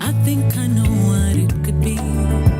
I think I know what it could be.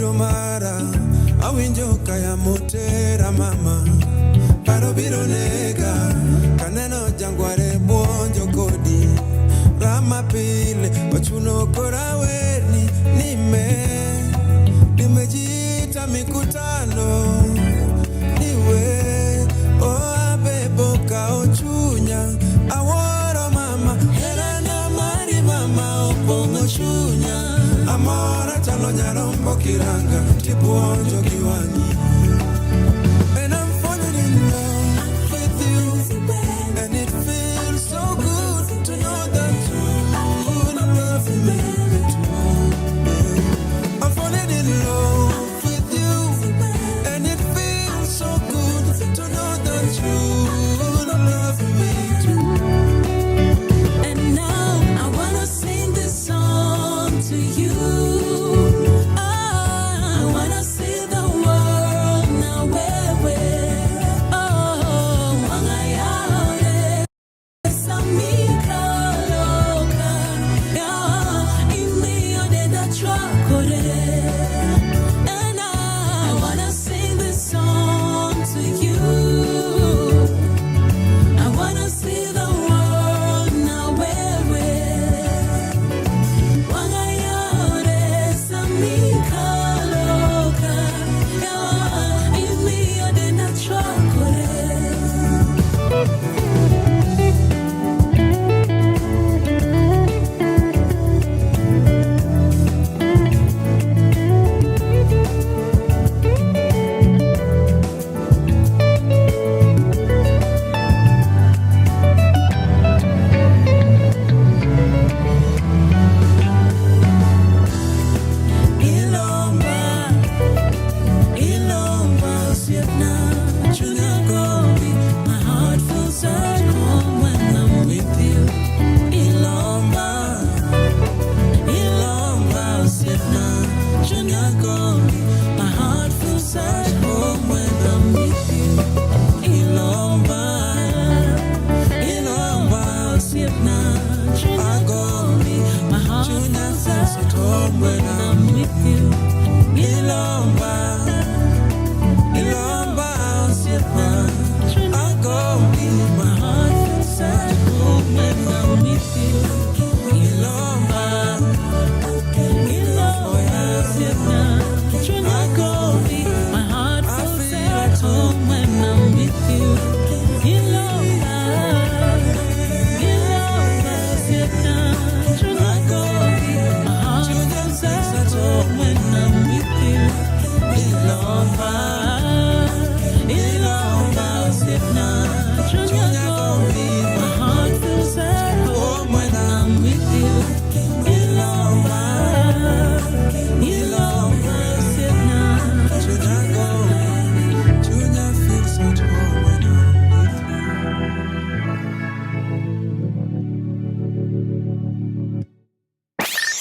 winjo mara awinjo kaya motera mama paro biro nega kaneno jangware buonjo kodi rama pile ochuno kora weni nimejita mikutano niwe abebo ka ochunya aworo mama herana mari mama opongo chunya amora chalo nyarombo kiranga tibuonjo kiwangi. And I'm falling in love with you, and it feels so good to know that you love me too. I'm falling in love with you, and it feels so good to know that you love me too. And now I wanna sing this song to you. I wanna see the world now where oh wangayare samika loka ya imio de da chakore. And I wanna sing this song to you. I wanna see the world now where wangayare samika loka ya imio de da chakore. Ilomba, sietna, chunyagobi. My heart feels at home when I'm with you. Ilomba, sietna, chunyagobi. My heart feels at home when I'm with you. Ilomba, sietna, chunyagobi. My heart feels at home when I'm with you. Ilomba, sietna, chunyagobi. My heart feels at home when I'm with you. Ilomba, sietna, chunyagobi. My heart feels at home when I'm with you. Ilomba, sietna, chunyagobi. My heart feels at home when I'm with you. Ilomba, sietna, chunyagobi. My heart feels at home when I'm with you. Ilomba, sietna, chunyagobi chunya feels at home when I'm with you.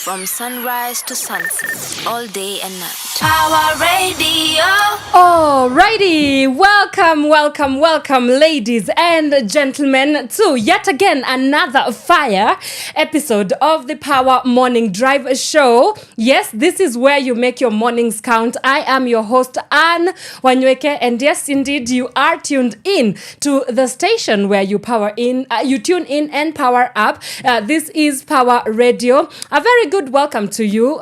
From sunrise to sunset, all day and night. Power Radio. Alrighty, welcome, ladies and gentlemen, to yet again another fire episode of the Power Morning Drive Show. Yes, this is where you make your mornings count. I am your host, Anne Wanyoike, and yes, indeed, you are tuned in to the station where you tune in and power up. This is Power Radio. A very good welcome to you.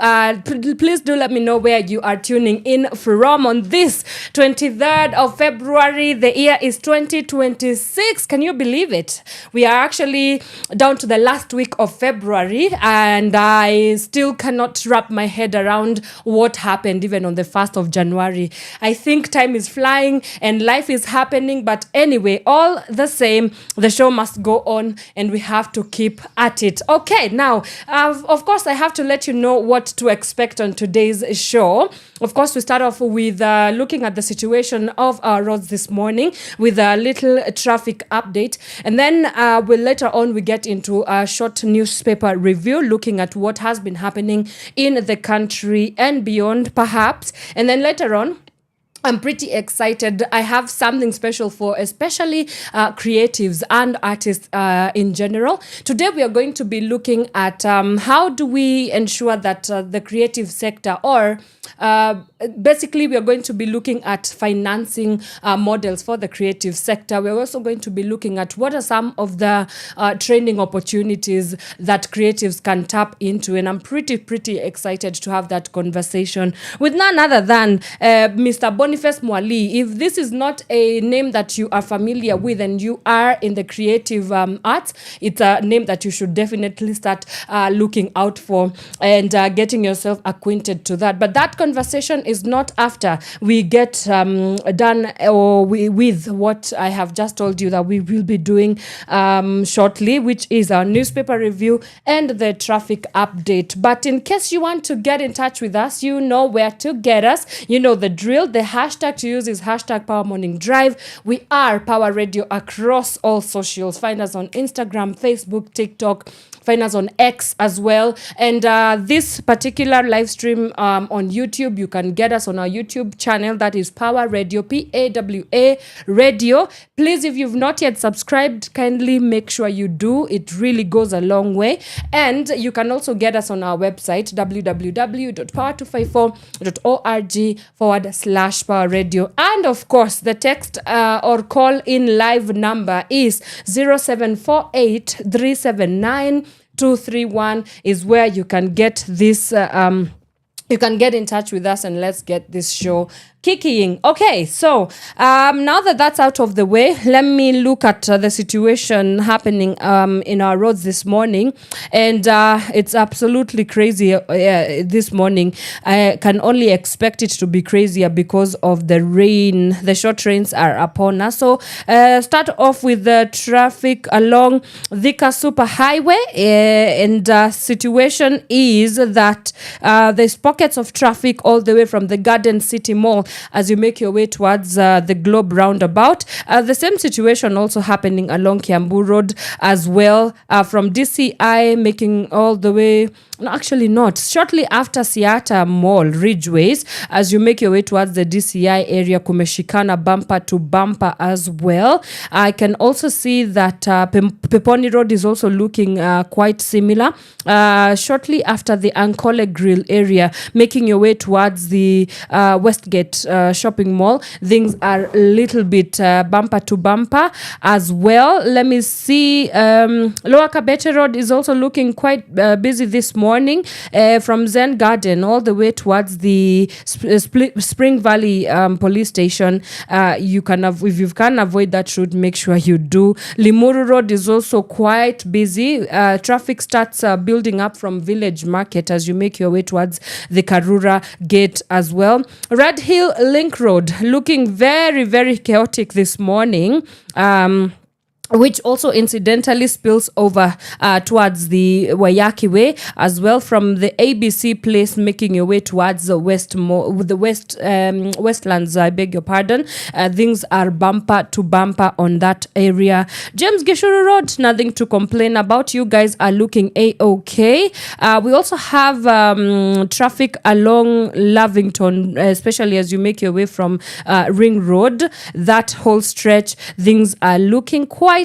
Please do let me know where you are tuning in from on this 23rd of February. The year is 2026. Can you believe it? We are actually down to the last week of February, and I still cannot wrap my head around what happened even on the 1st of January. I think time is flying and life is happening, but anyway, all the same, the show must go on and we have to keep at it. Okay, now, of course, I have to let you know what to expect on today's show. Of course, we start off with looking at the situation of our roads this morning with a little traffic update. And then later on, we get into a short newspaper review, looking at what has been happening in the country and beyond, perhaps. And then later on, I'm pretty excited. I have something special for especially creatives and artists in general. Today we are going to be looking at how do we ensure that the creative sector, or basically we are going to be looking at financing models for the creative sector. We're also going to be looking at what are some of the training opportunities that creatives can tap into. And I'm pretty excited to have that conversation with none other than Mr. Boniface Mwalii. If this is not a name that you are familiar with and you are in the creative arts, it's a name that you should definitely start looking out for and getting yourself acquainted to that. But that conversation is not after we get done with what I have just told you that we will be doing shortly, which is our newspaper review and the traffic update. But in case you want to get in touch with us, you know where to get us. You know the drill. The hashtag to use is hashtag Power Morning Drive. We are Power Radio across all socials. Find us on Instagram, Facebook, TikTok. Find us on X as well. And this particular live stream on YouTube, you can get us on our YouTube channel. That is Power Radio, PAWA Radio. Please, if you've not yet subscribed, kindly make sure you do. It really goes a long way. And you can also get us on our website, www.power254.org/Power Radio. And of course, the text or call in live number is 0748 379 231 is where you can get this you can get in touch with us and let's get this show kicking. Okay, so now that that's out of the way, let me look at the situation happening in our roads this morning. And it's absolutely crazy this morning. I can only expect it to be crazier because of the rain. The short rains are upon us. So start off with the traffic along Thika Super Highway. And situation is that there's pockets of traffic all the way from the Garden City Mall as you make your way towards the Globe roundabout. The same situation also happening along Kiambu Road as well, from DCI making all the way, no, actually not, shortly after Siata Mall Ridgeways, as you make your way towards the DCI area, kumeshikana bumper to bumper as well. I can also see that Peponi Road is also looking quite similar. Shortly after the Ankole Grill area, making your way towards the Westgate shopping mall, things are a little bit bumper to bumper as well. Let me see. Lower Kabete Road is also looking quite busy this morning, from Zen Garden all the way towards the Spring Valley police station. You can if you can avoid that route, make sure you do. Limuru Road is also quite busy. Traffic starts building up from Village Market as you make your way towards the Karura Gate as well. Red Hill Link Road looking very chaotic this morning. Which also incidentally spills over towards the Wanyoike Way as well, from the ABC place making your way towards the Westlands. I beg your pardon. Things are bumper to bumper on that area. James Gishuru Road, nothing to complain about. You guys are looking A-okay. We also have traffic along Lavington, especially as you make your way from Ring Road. That whole stretch, things are looking quite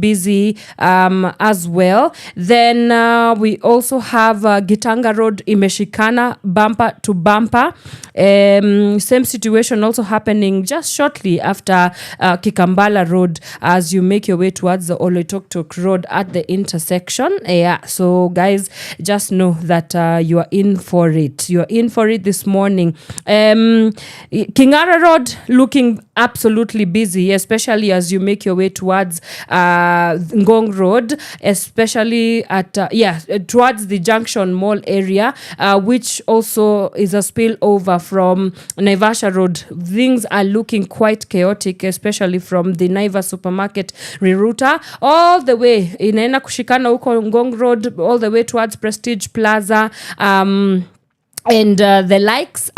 busy as well. Then we also have Gitanga Road imeshikana bumper to bumper. Same situation also happening just shortly after Kikambala Road as you make your way towards the Oloitoktok Road at the intersection. Yeah, so guys, just know that you are in for it. You are in for it this morning. Kingara Road looking absolutely busy, especially as you make your way towards Ngong Road, especially at towards the Junction Mall area, which also is a spillover from Naivasha Road. Things are looking quite chaotic, especially from the Naivas Supermarket rerouter all the way inaenda kushikana huko Ngong Road all the way towards Prestige Plaza. and the likes.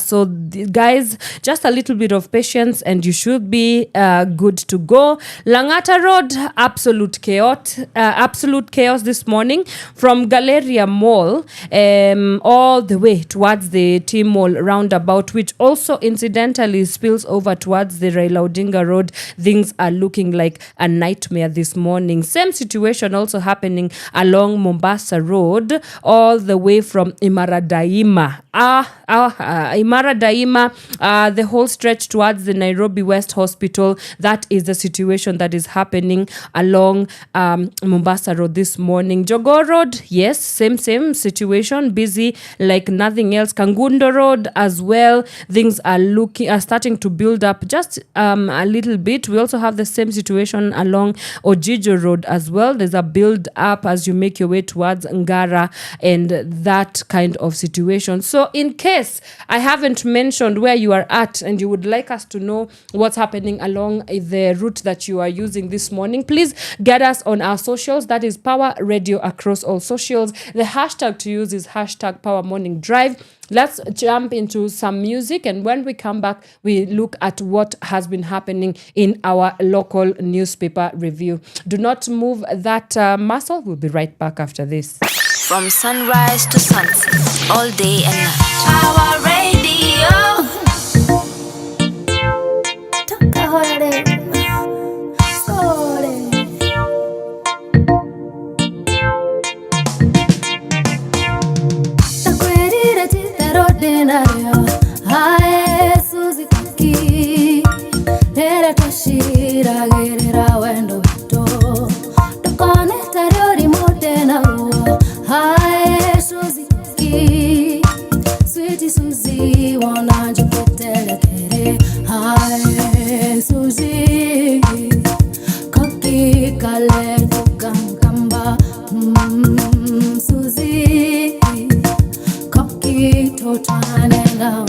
So guys, just a little bit of patience and you should be good to go. Langata Road, absolute chaos this morning from Galleria Mall all the way towards the T Mall roundabout, which also incidentally spills over towards the Raila Odinga Road. Things are looking like a nightmare this morning. Same situation also happening along Mombasa Road all the way from Imara Daima. Imara Daima, the whole stretch towards the Nairobi West Hospital. That is the situation that is happening along Mombasa Road this morning. Jogoo Road, yes, same situation, busy like nothing else. Kangundo Road as well. Things are starting to build up just a little bit. We also have the same situation along Ojijo Road as well. There's a build up as you make your way towards Ngara and that kind of situation. So in case I haven't mentioned where you are at and you would like us to know what's happening along the route that you are using this morning, please get us on our socials. That is Power Radio across all socials. The hashtag to use is hashtag Power Morning Drive. Let's jump into some music, and when we come back, we look at what has been happening in our local newspaper review. Do not move that muscle. We'll be right back after this. From sunrise to sunset, all day and night. Power Radio. Sweetie Susie, wanna you put Hi, Susie, Koki Kale Kamba, Susie, Koki Totane now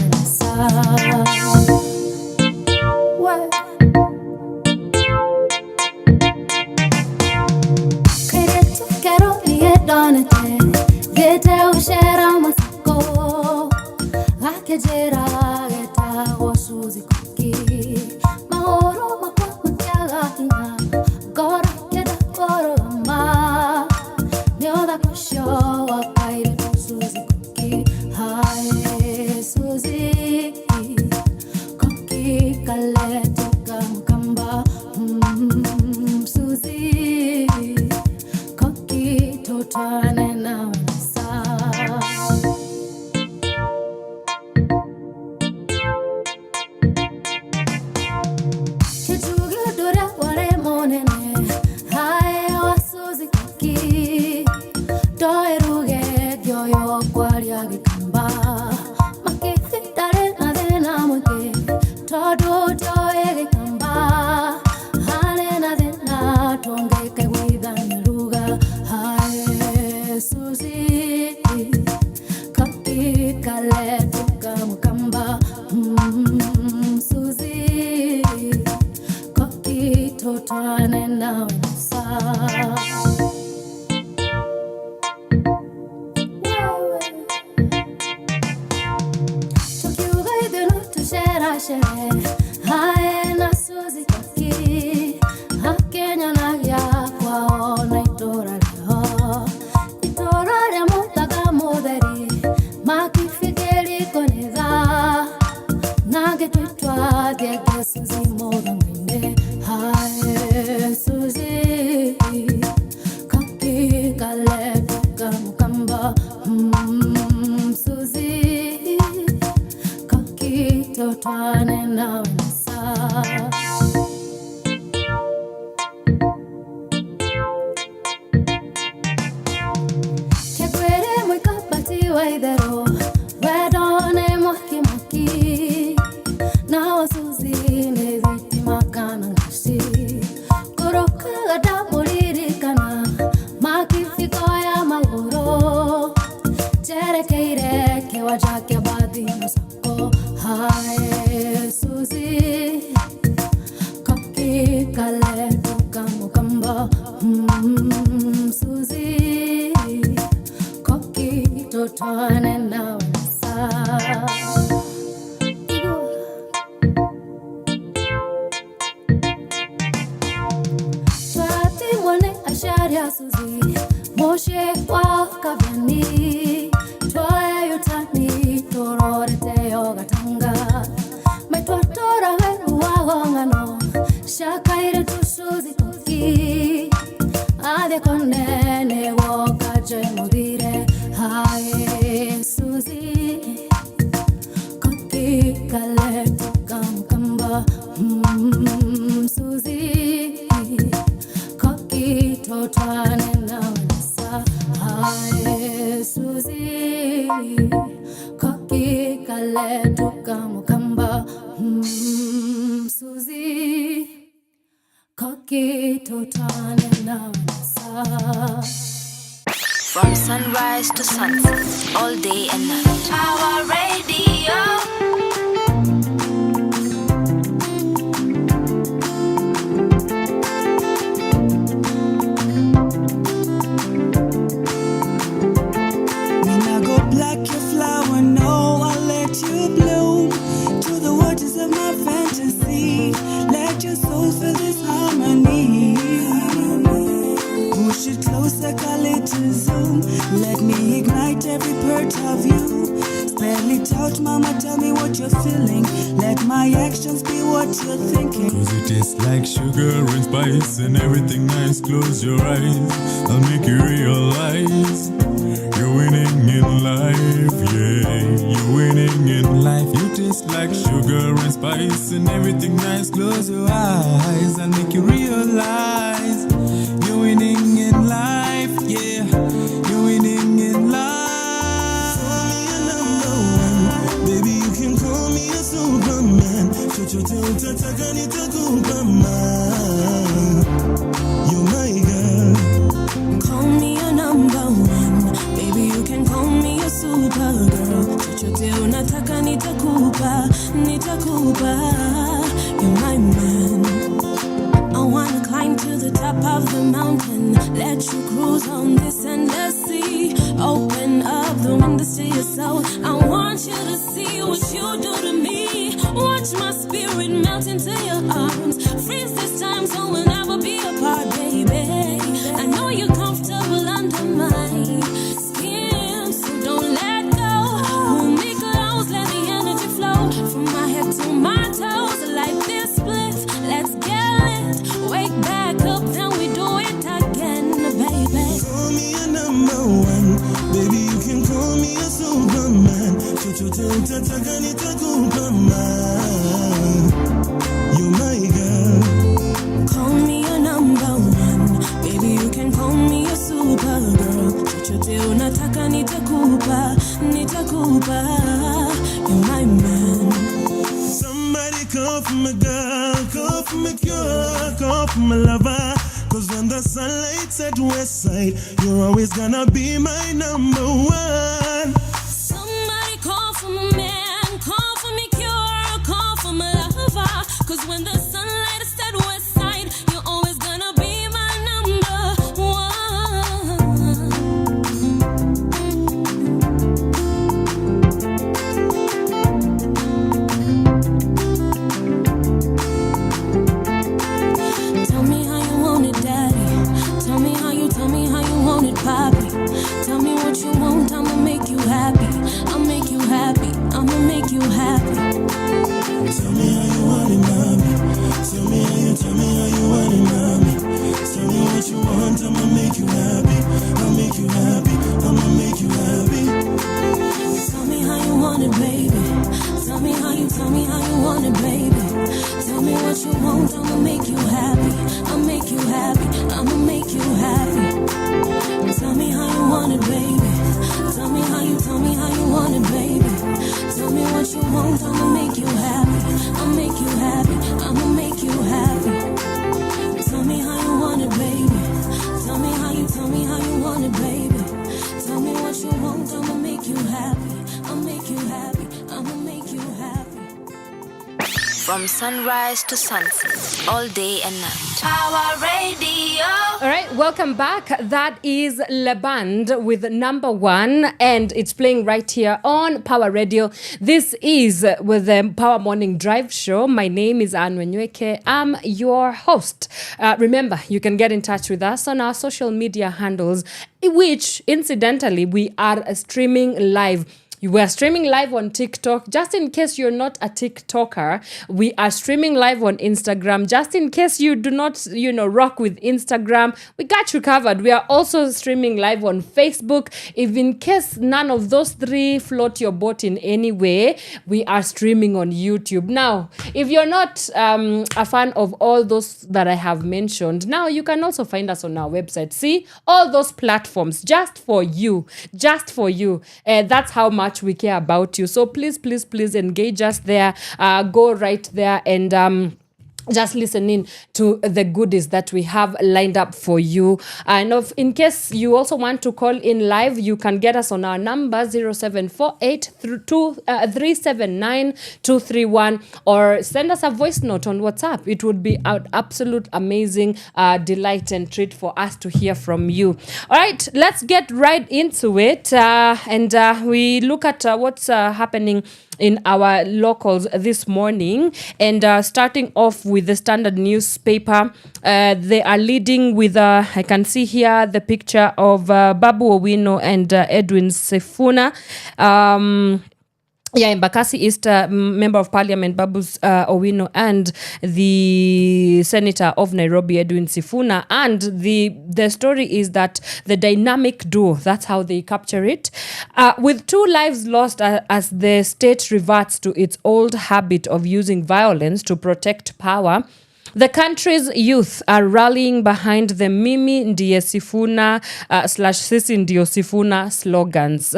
what? Quero ir donate, get out share masako, akejera geta Susie Koki, Mahoro Makwaga, Gora Keda Gorama, Yoda Kusho, a pirate Susie Koki, hi Susie, Koki Kaleto Kamba, Susie, Koki Totane now. Susie, Koki, Totane now. kaletuka mkamba Suzi koki totwane na wanasa Hai Suzi koki kaletuka mkamba Suzi koki totwane na wanasa. From sunrise to sunset, all day and night. Power Radio. Like your flower, no, I'll let you bloom to the waters of my fantasy. Let your soul feel this harmony. Push it closer, call it to zoom. Let me ignite every part of you. Spell it out, mama, tell me what you're feeling. Let my actions be what you're thinking. Cause it tastes like sugar and spice and everything nice. Close your eyes, I'll make you realize you're winning in life, yeah. You're winning in life. You taste like sugar and spice and everything nice. Close your eyes, I'll make you realize you're winning in life, yeah. You're winning in life. Call me a number one, baby, you can call me a superman. Chochote utakanita kupama. You're my girl. Call me a number one, baby, you can call me a supergirl. Chochote unataka nitakupa, nitakupa. You're my man. I wanna climb to the top of the mountain, let you cruise on this endless sea. Open up the windows to your soul. I want you to see what you do to me. Watch my spirit melt into your arms. Freeze this time so we'll never be apart, baby. I know you're comfortable under my skin, so don't let go. Pull me close, let the energy flow from my head to my toes. Like this split, let's get lit. Wake back up, then we do it again, baby. Call me a number one, baby, you can call me a superman. Chochote utataka nitakupama. You're my girl. Call me a number one, baby, you can call me a supergirl. Chochote unataka nitakupa, nitakupa. You're my man. Somebody call for my girl, call for my cure, call for my lover. Cause when the sunlight's at west side, you're always gonna be my number one. Somebody call for my man, call for me cure, call for my lover. Cause when the sunlight is at west side, you're always gonna be my number one. Tell me how you want it, daddy. Tell me how you want it, poppy. Tell me what you want, I'ma make you happy. I'll make you happy, I'ma make you happy. Tell me how you want it, mommy. Tell me how you want it, mommy. Tell me what you want, I'ma make you happy. I'll make you happy, I'ma make you happy. Tell me how you want it, baby. Tell me how you want it, baby. Tell me what you want, I'ma make you happy. I'll make you happy, I'ma make you happy. Tell me how you want it, baby. Tell me how you want it, baby. Tell me what you want, I'ma make you happy. I'll make you happy, I'ma make you happy. Tell me how you want it, baby. Tell me how you want it, baby. Tell me what you want, I'ma make you happy. I'll make you happy, I'ma make you happy. From sunrise to sunset, all day and night. Power Radio. All right, welcome back. That is Le Band with number one, and it's playing right here on Power Radio. This is with the Power Morning Drive Show. My name is Wanyoike. I'm your host. Remember, you can get in touch with us on our social media handles, which incidentally we are streaming live We are streaming live on TikTok. Just in case you're not a TikToker, we are streaming live on Instagram. Just in case you do not, rock with Instagram, we got you covered. We are also streaming live on Facebook. If in case none of those three float your boat in any way, we are streaming on YouTube. Now, if you're not a fan of all those that I have mentioned, now you can also find us on our website. See, all those platforms just for you. That's how much we care about you. So please engage us there. Go right there and just listen in to the goodies that we have lined up for you. And in case you also want to call in live, you can get us on our number 0748 379 231 or send us a voice note on WhatsApp. It would be an absolute amazing delight and treat for us to hear from you. All right, let's get right into it and we look at what's happening in our locals this morning, and starting off with the Standard newspaper. They are leading with I can see here the picture of Babu Owino and Edwin Sifuna. Embakasi East Member of Parliament Babu Owino and the Senator of Nairobi Edwin Sifuna, and the story is that the dynamic duo, that's how they capture it, with 2 lives lost as the state reverts to its old habit of using violence to protect power. The country's youth are rallying behind the Mimi Ndiye Sifuna /Sisi Ndio Sifuna slogans.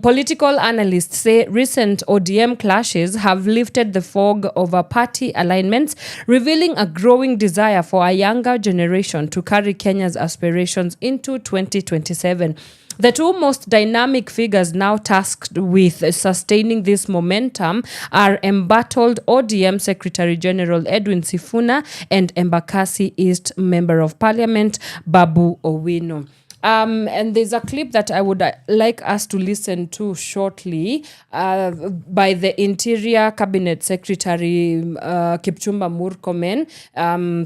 Political analysts say recent ODM clashes have lifted the fog over party alignments, revealing a growing desire for a younger generation to carry Kenya's aspirations into 2027. The 2 most dynamic figures now tasked with sustaining this momentum are embattled ODM Secretary General Edwin Sifuna and Embakasi East Member of Parliament Babu Owino. And there's a clip that I would like us to listen to shortly by the Interior Cabinet Secretary Kipchumba Murkomen.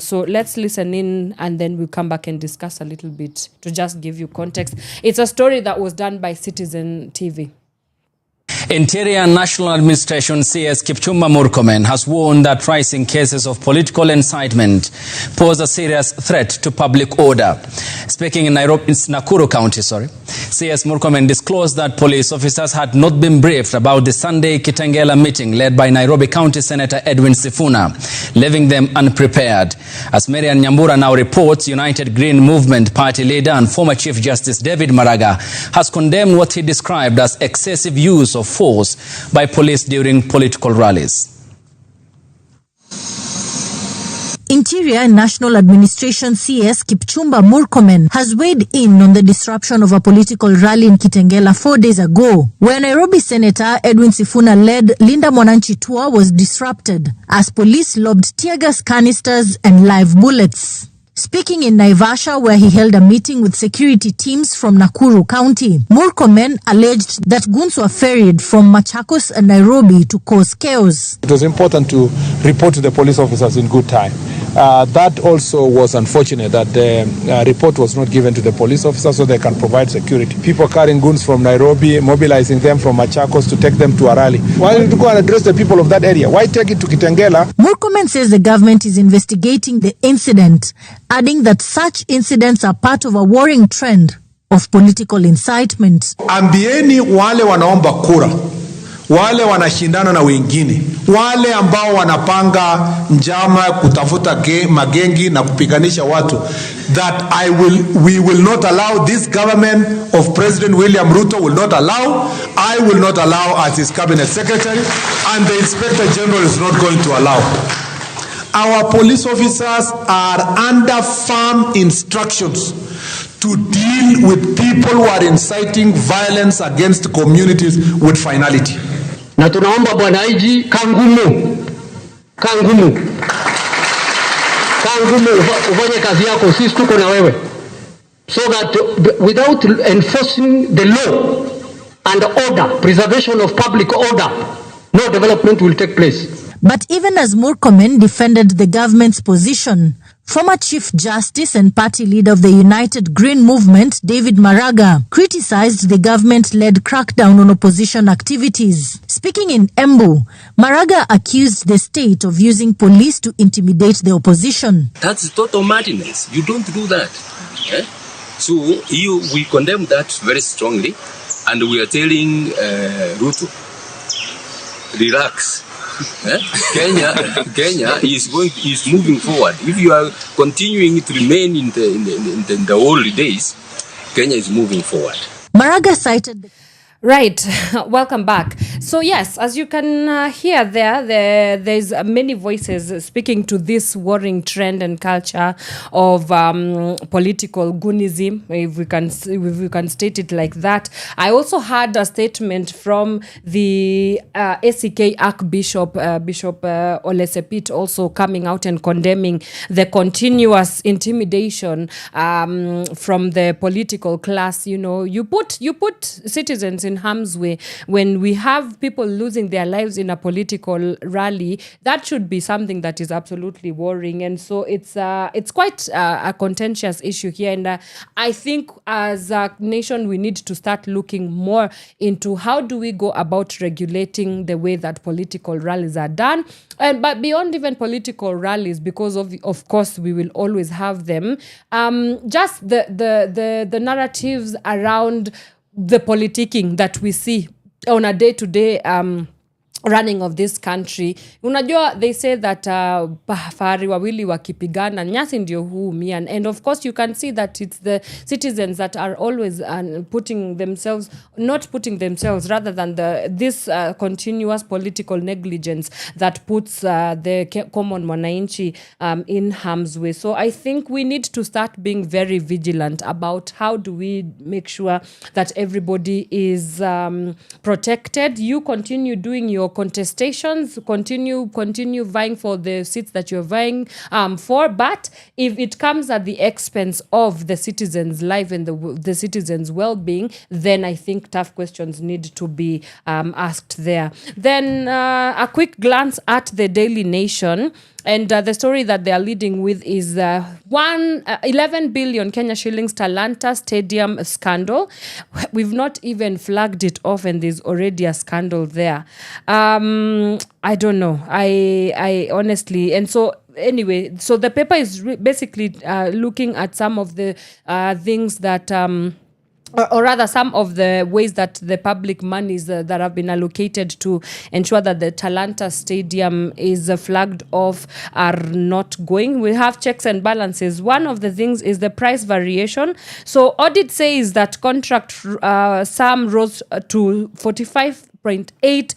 So let's listen in and then we'll come back and discuss a little bit to just give you context. It's a story that was done by Citizen TV. Interior National Administration CS Kipchumba Murkomen has warned that rising cases of political incitement pose a serious threat to public order. Speaking in Nakuru County, CS Murkomen disclosed that police officers had not been briefed about the Sunday Kitengela meeting led by Nairobi County Senator Edwin Sifuna, leaving them unprepared. As Marian Nyambura now reports, United Green Movement party leader and former Chief Justice David Maraga has condemned what he described as excessive use of force by police during political rallies. Interior and National Administration CS Kipchumba Murkomen has weighed in on the disruption of a political rally in Kitengela 4 days ago, where Nairobi Senator Edwin Sifuna-led Linda Mwananchi tour was disrupted as police lobbed tear gas canisters and live bullets. Speaking in Naivasha, where he held a meeting with security teams from Nakuru County, Murkomen alleged that goons were ferried from Machakos and Nairobi to cause chaos. It was important to report to the police officers in good time. That also was unfortunate that the report was not given to the police officers so they can provide security. People carrying goons from Nairobi, mobilizing them from Machakos to take them to a rally. Why didn't you go and address the people of that area? Why take it to Kitengela? Murkomen says the government is investigating the incident, adding that such incidents are part of a worrying trend of political incitement. Ambieni wale wanaomba kura, wale wanashindana na wengine, wale ambao wanapanga njama kutafuta magengi na kupiganisha watu, that we will not allow, this government of President William Ruto will not allow, I will not allow as his cabinet secretary, and the Inspector General is not going to allow. Our police officers are under firm instructions to deal with people who are inciting violence against communities with finality. Na tunaomba bwana IG kangumu ufanye kazi yako, sisi tuko na wewe, so that without enforcing the law and order, preservation of public order, no development will take place. But even as Murkomen defended the government's position, Former Chief Justice and party leader of the United Green Movement, David Maraga, criticized the government-led crackdown on opposition activities. Speaking in Embu, Maraga accused the state of using police to intimidate the opposition. That's total madness. You don't do that. Eh? So we condemn that very strongly, and we are telling Ruto, relax. Kenya is moving forward. If you are continuing to remain in the old days, Kenya is moving forward. Maraga cited Right, welcome back. So yes, as you can hear there's many voices speaking to this worrying trend and culture of political goonism, if we can state it like that. I also had a statement from the ACK Archbishop Bishop Olesepit also coming out and condemning the continuous intimidation from the political class. You know, you put citizens in harm's way when we have people losing their lives in a political rally. That should be something that is absolutely worrying, and so it's quite a contentious issue here. And I think as a nation we need to start looking more into how do we go about regulating the way that political rallies are done. But beyond even political rallies, because of course we will always have them, just the narratives around the politicking that we see on a day-to-day running of this country. Unajua, they say that fahari wawili wakipigana nyasi ndio huumia, and of course you can see that it's the citizens that are always not putting themselves rather than this continuous political negligence that puts the common mwananchi in harm's way. So I think we need to start being very vigilant about how do we make sure that everybody is protected. You continue doing your contestations, continue vying for the seats that you're vying for, but if it comes at the expense of the citizens' life and the citizens' well-being, then I think tough questions need to be asked there. Then a quick glance at the Daily Nation. And the story that they are leading with is 11 billion Kenya shillings Talanta Stadium scandal. We've not even flagged it off, and there's already a scandal there. I don't know. I honestly, and so anyway, so the paper is basically looking at some of the things that or rather some of the ways that the public monies that have been allocated to ensure that the Talanta Stadium is flagged off are not going. We have checks and balances. One of the things is the price variation. So audit says that contract sum rose to 45.8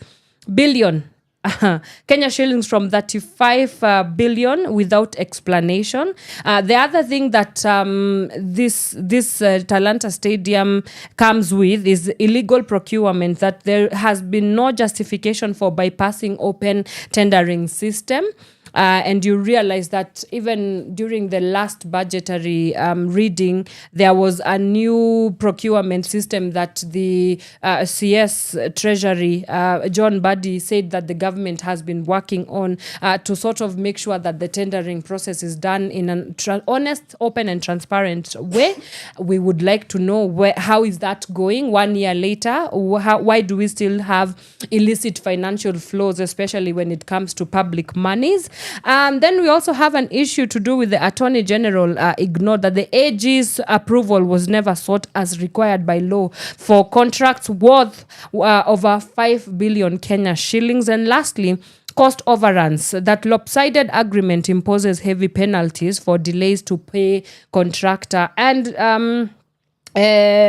billion Kenya shillings from 35 billion without explanation. The other thing that this Talanta Stadium comes with is illegal procurement, that there has been no justification for bypassing open tendering system. And you realize that even during the last budgetary reading, there was a new procurement system that the CS Treasury, John Buddy, said that the government has been working on to sort of make sure that the tendering process is done in an honest, open and transparent way. We would like to know how is that going 1 year later? Why do we still have illicit financial flows, especially when it comes to public monies? Then we also have an issue to do with the Attorney General ignored that the AG's approval was never sought as required by law for contracts worth over 5 billion Kenya shillings. And lastly, cost overruns. That lopsided agreement imposes heavy penalties for delays to pay contractor. And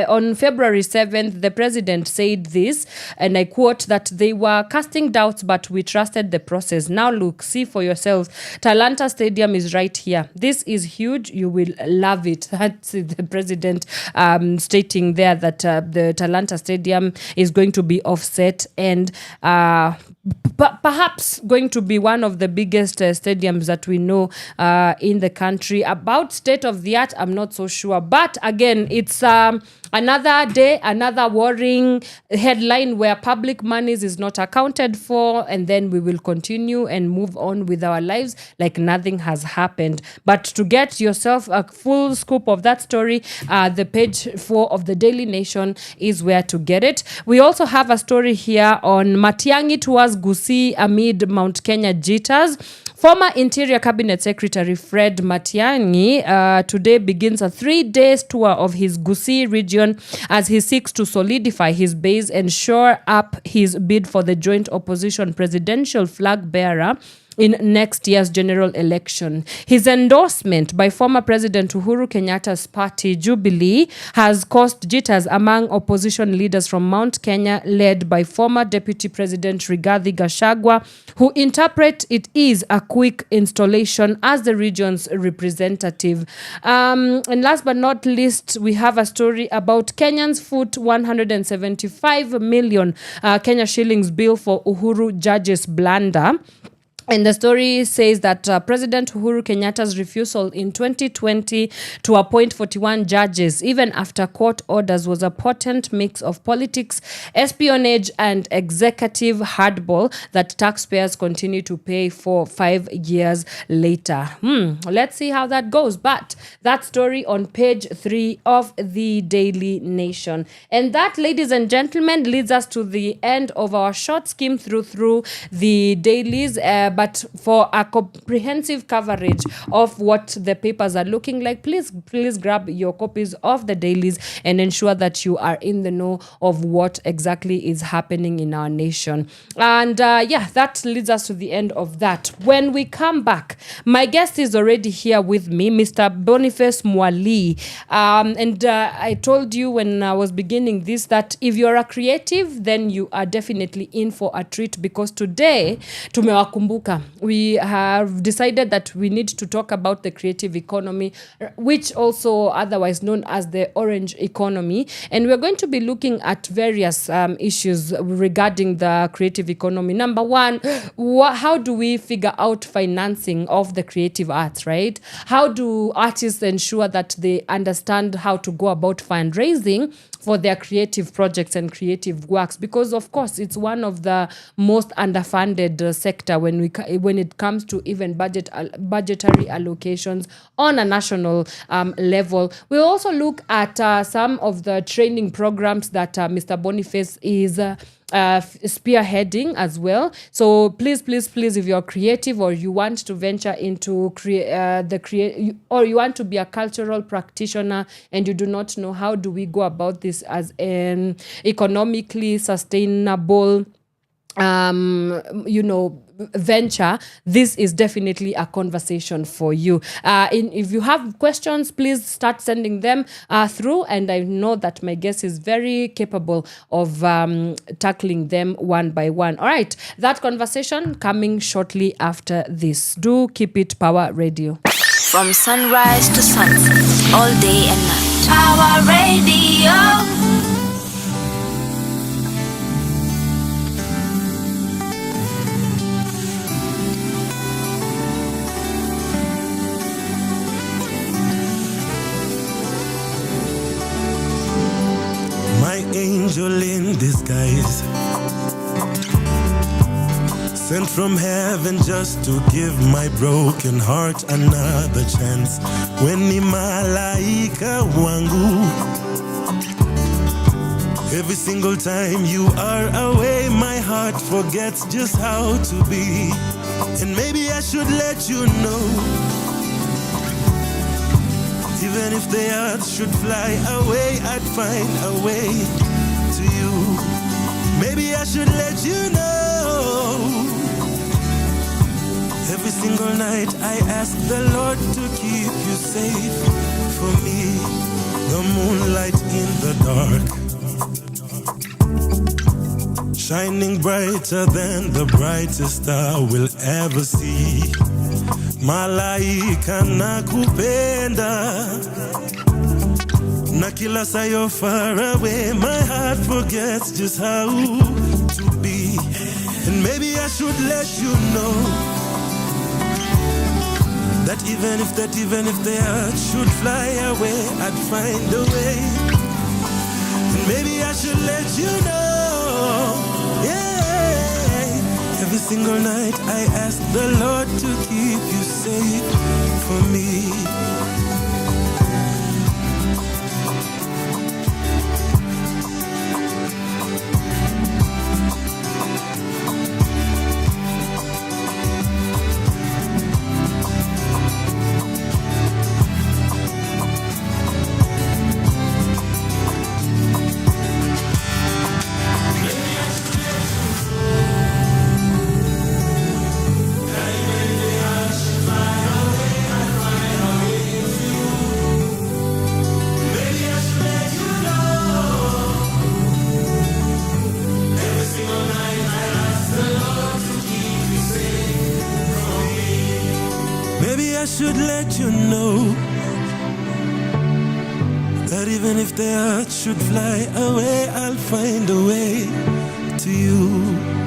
on February 7th, the president said this, and I quote, that they were casting doubts, but we trusted the process. Now look, see for yourselves. Talanta Stadium is right here. This is huge. You will love it. That's the president stating there that the Talanta Stadium is going to be offset and perhaps going to be one of the biggest stadiums that we know in the country. About state of the art, I'm not so sure. But again, it's Another day, another worrying headline where public monies is not accounted for, and then we will continue and move on with our lives like nothing has happened. But to get yourself a full scoop of that story, the page 4 of the Daily Nation is where to get it. We also have a story here on Matiang'i tours Gusii amid Mount Kenya jitters. Former Interior Cabinet Secretary Fred Matiang'i today begins a 3-day tour of his Gusii region as he seeks to solidify his base and shore up his bid for the joint opposition presidential flag bearer in next year's general election. His endorsement by former President Uhuru Kenyatta's party, Jubilee, has caused jitters among opposition leaders from Mount Kenya, led by former Deputy President Rigathi Gachagua, who interpret it is a quick installation as the region's representative. And last but not least, we have a story about Kenyans foot 175 million Kenya shillings bill for Uhuru judges' blunder. And the story says that President Uhuru Kenyatta's refusal in 2020 to appoint 41 judges, even after court orders, was a potent mix of politics, espionage, and executive hardball that taxpayers continue to pay for 5 years later. Let's see how that goes. But that story on page 3 of the Daily Nation. And that, ladies and gentlemen, leads us to the end of our short skim through the dailies. But for a comprehensive coverage of what the papers are looking like, please grab your copies of the dailies and ensure that you are in the know of what exactly is happening in our nation. And that leads us to the end of that. When we come back, my guest is already here with me, Mr. Boniface Mwalii. And I told you when I was beginning this that if you're a creative, then you are definitely in for a treat, because today tumewakumbuka. We have decided that we need to talk about the creative economy, which also otherwise known as the orange economy. And we're going to be looking at various issues regarding the creative economy. Number one, how do we figure out financing of the creative arts, right? How do artists ensure that they understand how to go about fundraising for their creative projects and creative works? Because of course it's one of the most underfunded sector when it comes to even budgetary allocations on a national level. We'll also look at some of the training programs that Mr. Boniface is spearheading as well. So please, if you're creative or you want to venture into or you want to be a cultural practitioner and you do not know how do we go about this as an economically sustainable venture, this is definitely a conversation for you. If you have questions, please start sending them through, and I know that my guest is very capable of tackling them one by one. All right, that conversation coming shortly after this. Do keep it Power Radio. From sunrise to sunset, all day and night. Power Radio. My angel in disguise, sent from heaven just to give my broken heart another chance. When ni malaika wangu, every single time you are away, my heart forgets just how to be. And maybe I should let you know, even if the earth should fly away, I'd find a way to you. Maybe I should let you know, every single night I ask the Lord to keep you safe. For me, the moonlight in the dark, shining brighter than the brightest star will ever see. Malaika nakupenda, na kila saa you're far away, my heart forgets just how to be. And maybe I should let you know that even if the earth should fly away, I'd find a way Maybe I should let you know. Yeah. Every single night I ask the Lord to keep you safe for me. Maybe I should let you know that even if the earth should fly away, I'll find a way to you.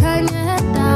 Kanyeta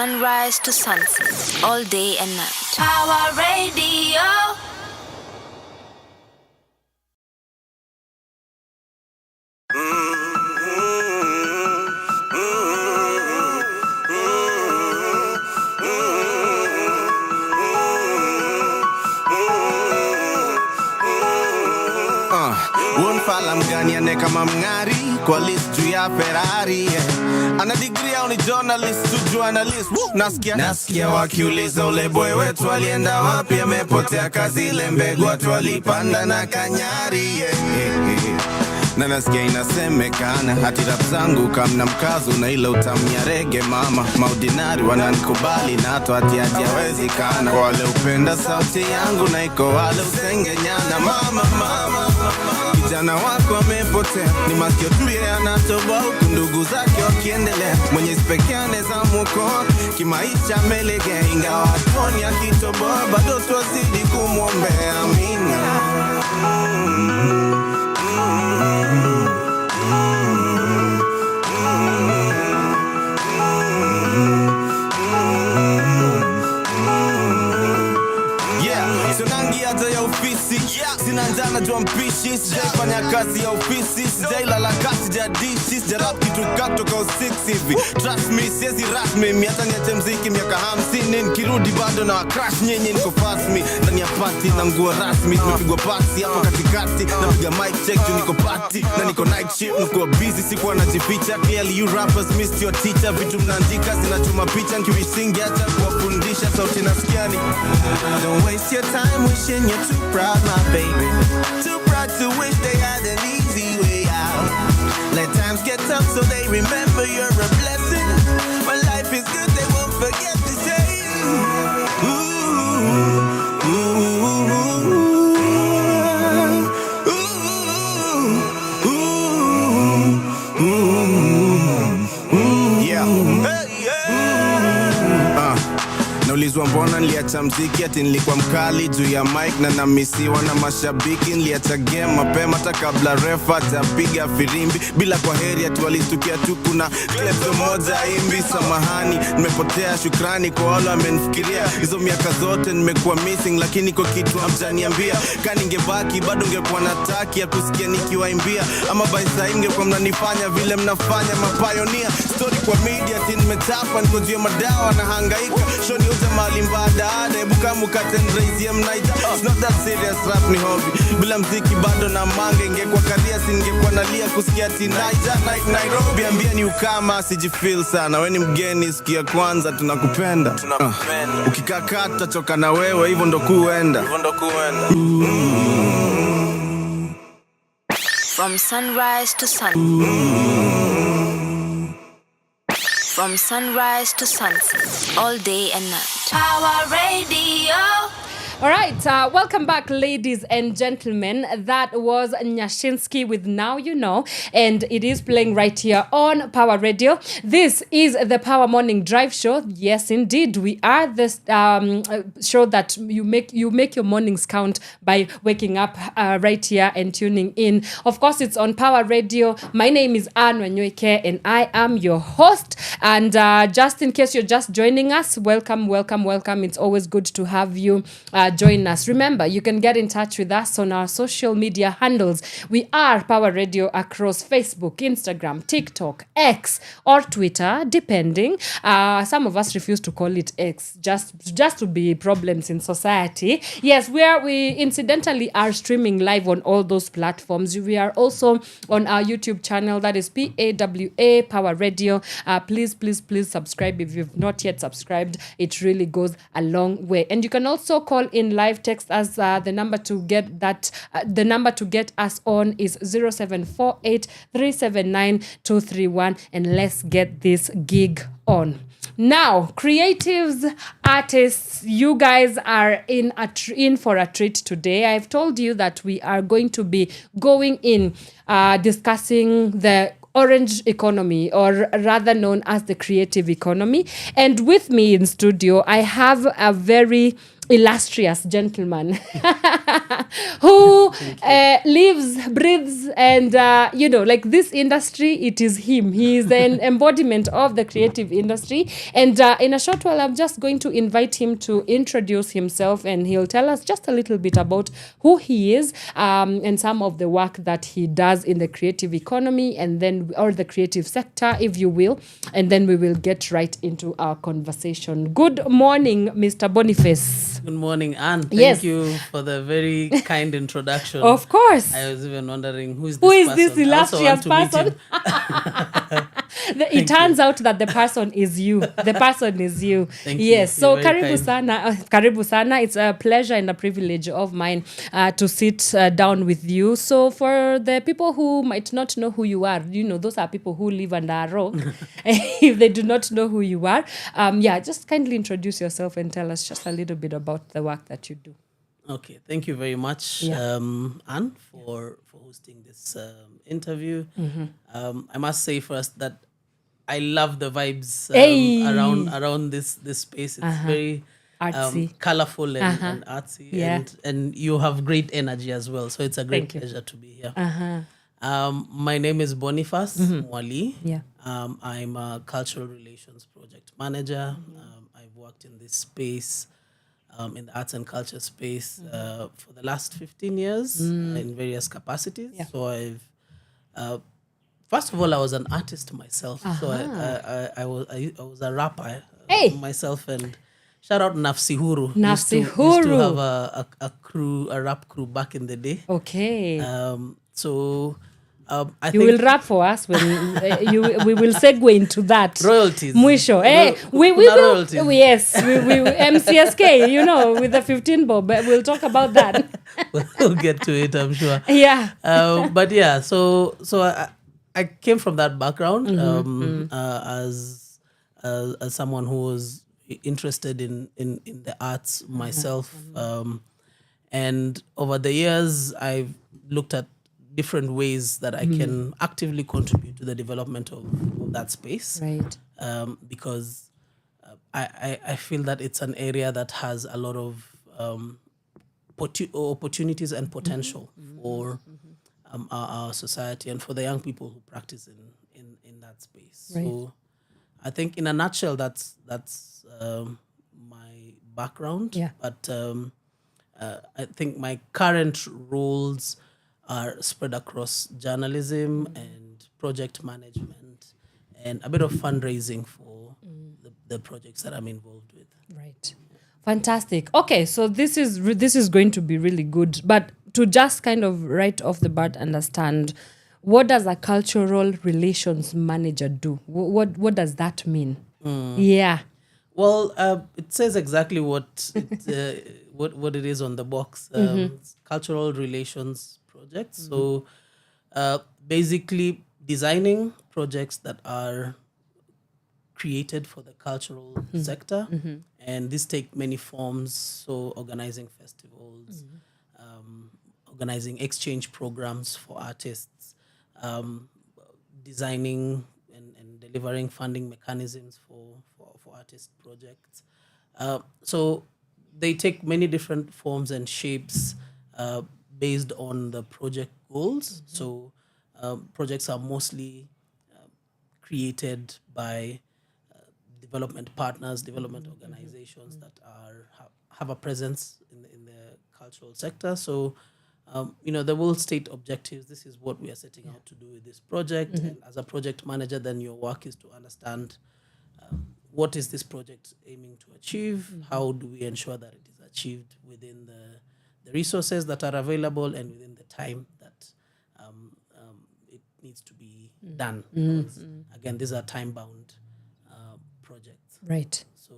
sunrise to sunset, all day and night. Power Radio. Wonfala mganiane kama mng'ari kwa list juu ya Ferrari, ana degree au ni journalist tu journalist. Nasikia wakiuliza ule boy wetu alienda wapi, amepotea kazi ile mbegu watu walipanda na kanyari, na nasikia inasemekana hati rap zangu kamna mkazo na ile utamnya rege mama maudinari wananikubali na hata hati hawezekana kwa wale upenda sauti yangu na iko wale usengenyana mama kijana wako amepotea ni masikio tu yeye anatoboa huku ndugu zake wakiendelea mwenye spekeane za mwokoa kimaisha amelegea ingawa hatoni akitoboa bado twazidi kumwombea amina. Sina njana jua mpishi, sijaifanya kazi ya ofisi, sijailala kasi jadishi, sijarap kitu katoka o6 hivi. Trust me, siezi rasmi, miata niache mziki miaka 50, nikirudi bado na crash nyenye niko fast me. Ndani ya party na nguo rasmi, tumepigwa pasi hapo katikati, napiga mic check juu niko party, na niko night shift, niko busy sikuwa najificha. Clearly you rappers missed your teacher, vitu mnaandika zinachuma picha, nkiwisingi acha kuwafundisha sauti nasikiani. Don't waste your time wishing you're too proud my baby, too proud to wish they had an easy way out. Let times get tough so they remember you're a blessing. When life is good they won't forget to say ooh, ooh, ooh, ooh, ooh, ooh. Yeah. Hey, yeah. Naulizwa mbona niliacha mziki ati nilikuwa mkali juu ya mic na namisiwa na mashabiki. Niliacha game mapema hata kabla refa tapiga firimbi bila kwa heri ati walistukia tu kuna klepto moja imbi. Samahani nimepotea, shukrani kwa wale wamenifikiria hizo miaka zote nimekuwa missing, lakini kwa kitu hamjaniambia. Kani ningebaki bado ngekuwa nataki ya kusikia nikiwaimbia, ama by saa ingekuwa mnanifanya vile mnafanya mapioneer. Story kwa media ati nimetapa niko juu ya madawa na hangaika shoni mali mbada hebu kama ukatendraise mnaita. It's not that serious, rap ni hobby. Bila mziki bado na mange ingekuwa career singekuwa nalia kusikia tinaija like Nairobi. Ambia ni ukama sijifeel sana, wewe ni mgeni sikia kwanza tunakupenda. Ukikakata choka na wewe hivyo ndo kuenda. From sunrise to sun. From sunrise to sunset, all day and night. Power Radio. All right, welcome back, ladies and gentlemen. That was Nyashinsky with Now You Know, and it is playing right here on Power Radio. This is the Power Morning Drive Show. Yes, indeed, we are the show that you make your mornings count by waking up right here and tuning in. Of course, it's on Power Radio. My name is Wanyoike, and I am your host. And just in case you're just joining us, welcome. It's always good to have you join us. Remember, you can get in touch with us on our social media handles. We are Power Radio across Facebook, Instagram, TikTok, X, or Twitter, depending. Some of us refuse to call it X, just to be problems in society. Yes, we incidentally are streaming live on all those platforms. We are also on our YouTube channel, that is PAWA Power Radio. Please subscribe if you've not yet subscribed. It really goes a long way. And you can also call in live, text us. The number to get us on is 0748 379 231, and let's get this gig on. Now, creatives, artists, you guys are in for a treat today. I've told you that we are going to be going in discussing the orange economy, or rather known as the creative economy. And with me in studio, I have a very illustrious gentleman who lives, breathes, and like this industry, it is him. He is an embodiment of the creative industry. And in a short while, I'm just going to invite him to introduce himself, and he'll tell us just a little bit about who he is and some of the work that he does in the creative economy, and then or the creative sector, if you will. And then we will get right into our conversation. Good morning, Mr. Boniface. Good morning, Anne. Thank you for the very kind introduction. Of course. I was even wondering who is this illustrious person? It turns out that the person is you. The person is you. Thank you. Yes. So You're very karibu sana. Karibu sana. It's a pleasure and a privilege of mine to sit down with you. So for the people who might not know who you are, those are people who live under a rock. If they do not know who you are, just kindly introduce yourself and tell us just a little bit about the work that you do. Okay, thank you very much, Anne, for hosting this interview. I must say first that I love the vibes around this space. It's very artsy, colorful and artsy, and you have great energy as well. So it's a great pleasure to be here. My name is Boniface Mwalii. I'm a cultural relations project manager. I've worked in this space, in the arts and culture space, for the last 15 years in various capacities. So I've, first of all, I was an artist myself. So I was a rapper myself, and shout out Nafsi Huru. Used to have a rap crew back in the day. Okay. I you think will rap for us when we will segue into that. Royalties. Mwisho. We will. Royalties. Yes, we MCSK, with the 15 bob. We'll talk about that. We'll get to it, I'm sure. Yeah. But yeah, so I came from that background as someone who was interested in the arts myself. And over the years, I've looked at different ways that I can actively contribute to the development of that space. Right. Because I feel that it's an area that has a lot of opportunities and potential for our society and for the young people who practice in that space. Right. So I think in a nutshell, that's my background. Yeah. But I think my current roles are spread across journalism and project management and a bit of fundraising for the projects that I'm involved with. Right. Fantastic. Okay, so this is going to be really good. But to just kind of right off the bat understand, what does a cultural relations manager do? What does that mean? Yeah. Well, it says exactly what it is on the box. It's cultural relations projects. So basically designing projects that are created for the cultural sector. And these take many forms. So organizing festivals, organizing exchange programs for artists, designing and delivering funding mechanisms for artist projects. So they take many different forms and shapes based on the project goals. So projects are mostly created by development partners, development organizations that have a presence in the cultural sector. So, they will state objectives. This is what we are setting out to do with this project. And as a project manager, then your work is to understand what is this project aiming to achieve? How do we ensure that it is achieved within the resources that are available and within the time that it needs to be done? Because, again, these are time-bound projects. Right. So,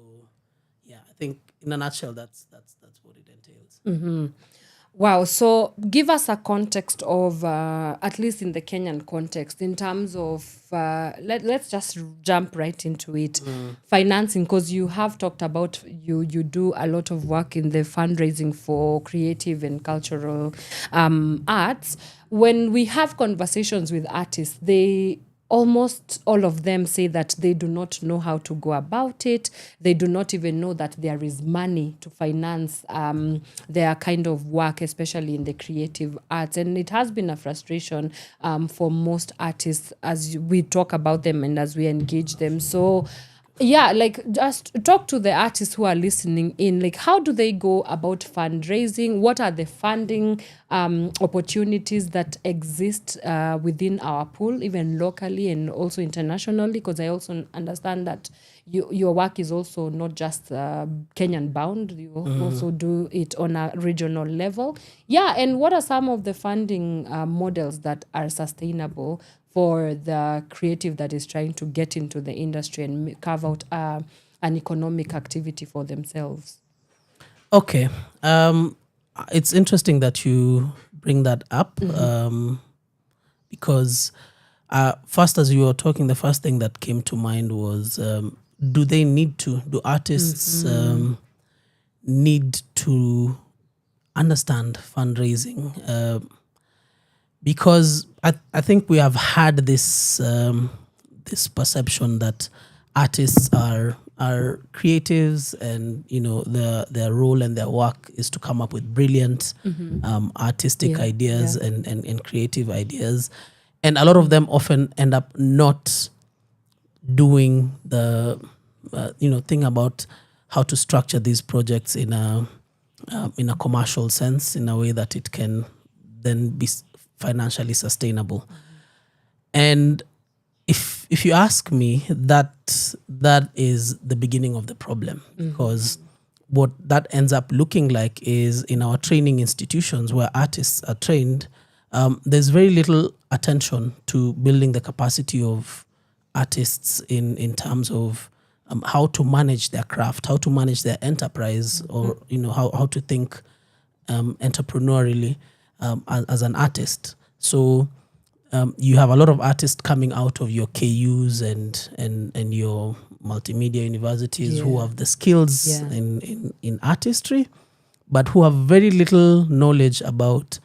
yeah, I think in a nutshell, that's what it entails. Wow. So give us a context of, at least in the Kenyan context, in terms of, let's just jump right into it. Financing, because you have talked about, you do a lot of work in the fundraising for creative and cultural arts. When we have conversations with artists, they almost all of them say that they do not know how to go about it. They do not even know that there is money to finance their kind of work, especially in the creative arts. And it has been a frustration for most artists as we talk about them and as we engage them. So yeah, like just talk to the artists who are listening in. Like, how do they go about fundraising? What are the funding opportunities that exist within our pool, even locally and also internationally? Because I also understand that your work is also not just Kenyan bound. You also do it on a regional level. Yeah, and what are some of the funding models that are sustainable for the creative that is trying to get into the industry and carve out an economic activity for themselves? Okay. It's interesting that you bring that up because first, as you were talking, the first thing that came to mind was, do artists need to understand fundraising? Because I think we have had this this perception that artists are creatives, and their role and their work is to come up with brilliant artistic ideas and creative ideas, and a lot of them often end up not doing the thing about how to structure these projects in a commercial sense, in a way that it can then be financially sustainable. And if you ask me, that is the beginning of the problem, because what that ends up looking like is, in our training institutions where artists are trained, there's very little attention to building the capacity of artists in terms of how to manage their craft, how to manage their enterprise, or how to think entrepreneurially as an artist. So you have a lot of artists coming out of your KUs and your multimedia universities who have the skills in artistry, but who have very little knowledge about,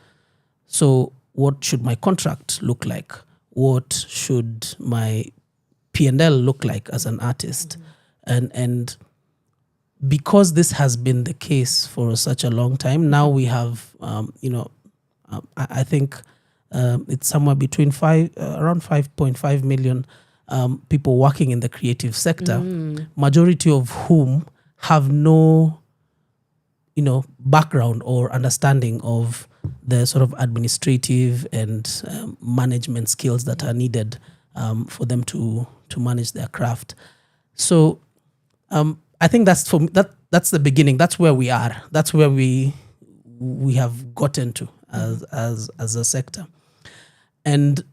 so what should my contract look like? What should my P&L look like as an artist? And because this has been the case for such a long time, now we have, I think it's somewhere between around 5.5 million people working in the creative sector, majority of whom have no, background or understanding of the sort of administrative and management skills that are needed for them to manage their craft. So I think that's the beginning. That's where we are. That's where we have gotten to as a sector. And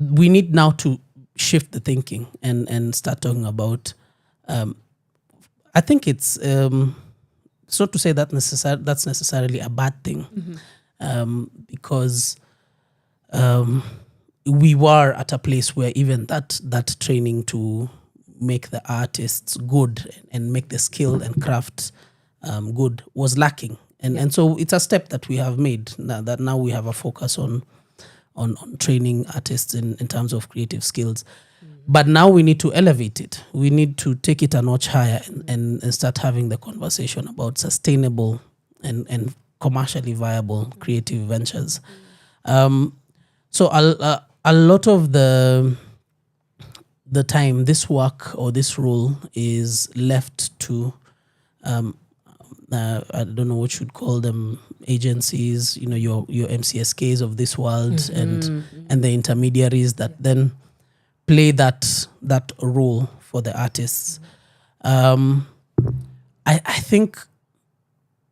we need now to shift the thinking and start talking about, I think it's not to say that's necessarily a bad thing, because we were at a place where even that training to make the artists good and make the skill and craft good was lacking. And so it's a step that we have made, that now we have a focus on training artists in terms of creative skills. But now we need to elevate it. We need to take it a notch higher and start having the conversation about sustainable and commercially viable creative ventures. So a lot of the time, this work or this role is left to I don't know what you'd call them, agencies, your MCSKs of this world, and the intermediaries that then play that role for the artists. I think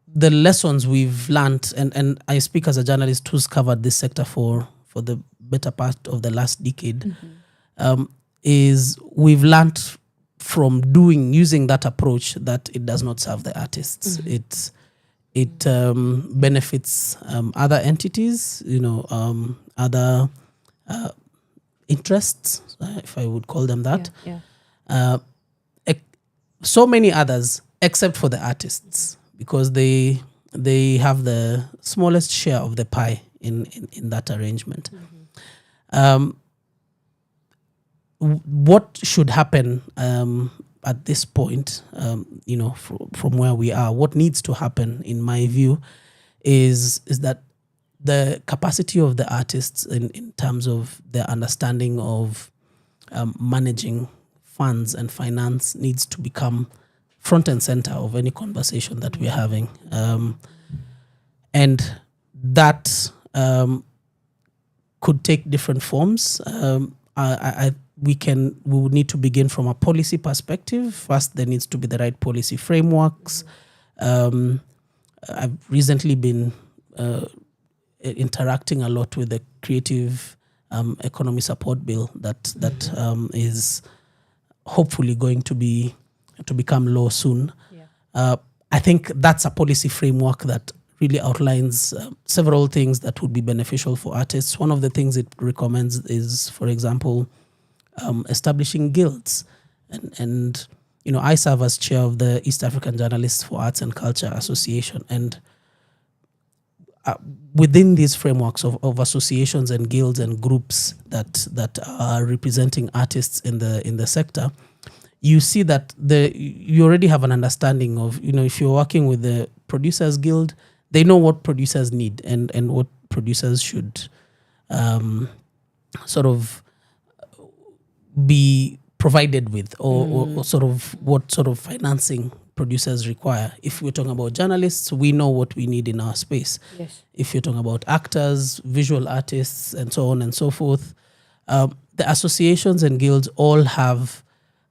the lessons we've learned, and I speak as a journalist who's covered this sector for the better part of the last decade, is we've learned from using that approach that it does not serve the artists. It benefits other entities, other interests, if I would call them that. So many others, except for the artists, because they have the smallest share of the pie in that arrangement. what should happen at this point, from where we are, what needs to happen, in my view, is that the capacity of the artists in terms of their understanding of managing funds and finance needs to become front and center of any conversation that we're having. And that could take different forms. We would need to begin from a policy perspective. First, there needs to be the right policy frameworks. I've recently been interacting a lot with the creative economy support bill that is hopefully going to become law soon. I think that's a policy framework that really outlines several things that would be beneficial for artists. One of the things it recommends is, for example, establishing guilds. And I serve as chair of the East African Journalists for Arts and Culture Association. And within these frameworks of associations and guilds and groups that are representing artists in the sector, you see that you already have an understanding of, if you're working with the Producers Guild, they know what producers need and what producers should sort of be provided with, or sort of what sort of financing producers require. If we're talking about journalists, we know what we need in our space. Yes. If you're talking about actors, visual artists, and so on and so forth, the associations and guilds all have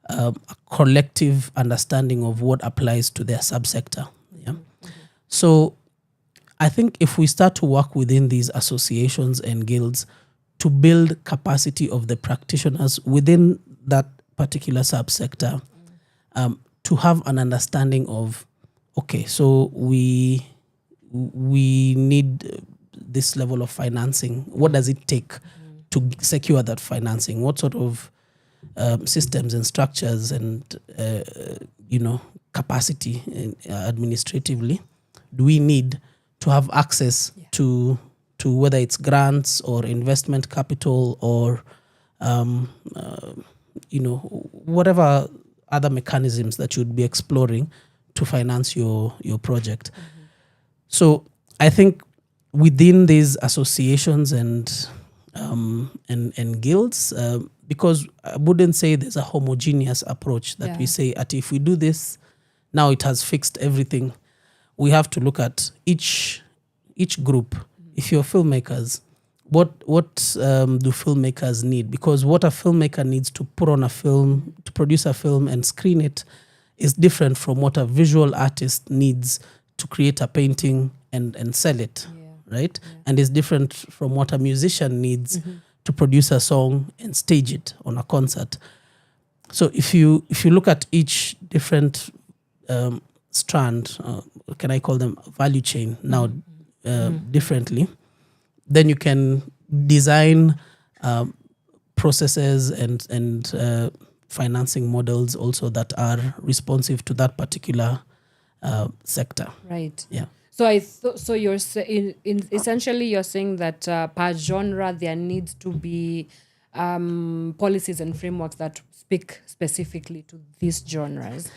a collective understanding of what applies to their subsector. Yeah. So I think if we start to work within these associations and guilds to build capacity of the practitioners within that particular subsector, to have an understanding of, okay, so we need this level of financing. What does it take to secure that financing? What sort of systems and structures and capacity administratively do we need to have access to whether it's grants or investment capital or whatever other mechanisms that you'd be exploring to finance your project. So I think within these associations and guilds, because I wouldn't say there's a homogeneous approach that we say, if we do this, now it has fixed everything. We have to look at each group. If you're filmmakers, what do filmmakers need? Because what a filmmaker needs to put on a film, to produce a film and screen it, is different from what a visual artist needs to create a painting and sell it, right? Yeah. And is different from what a musician needs to produce a song and stage it on a concert. So if you look at each different strand, can I call them value chain now differently, then you can design processes and financing models also that are responsive to that particular sector. Right. Yeah. So you're essentially you're saying that per genre there needs to be policies and frameworks that speak specifically to these genres.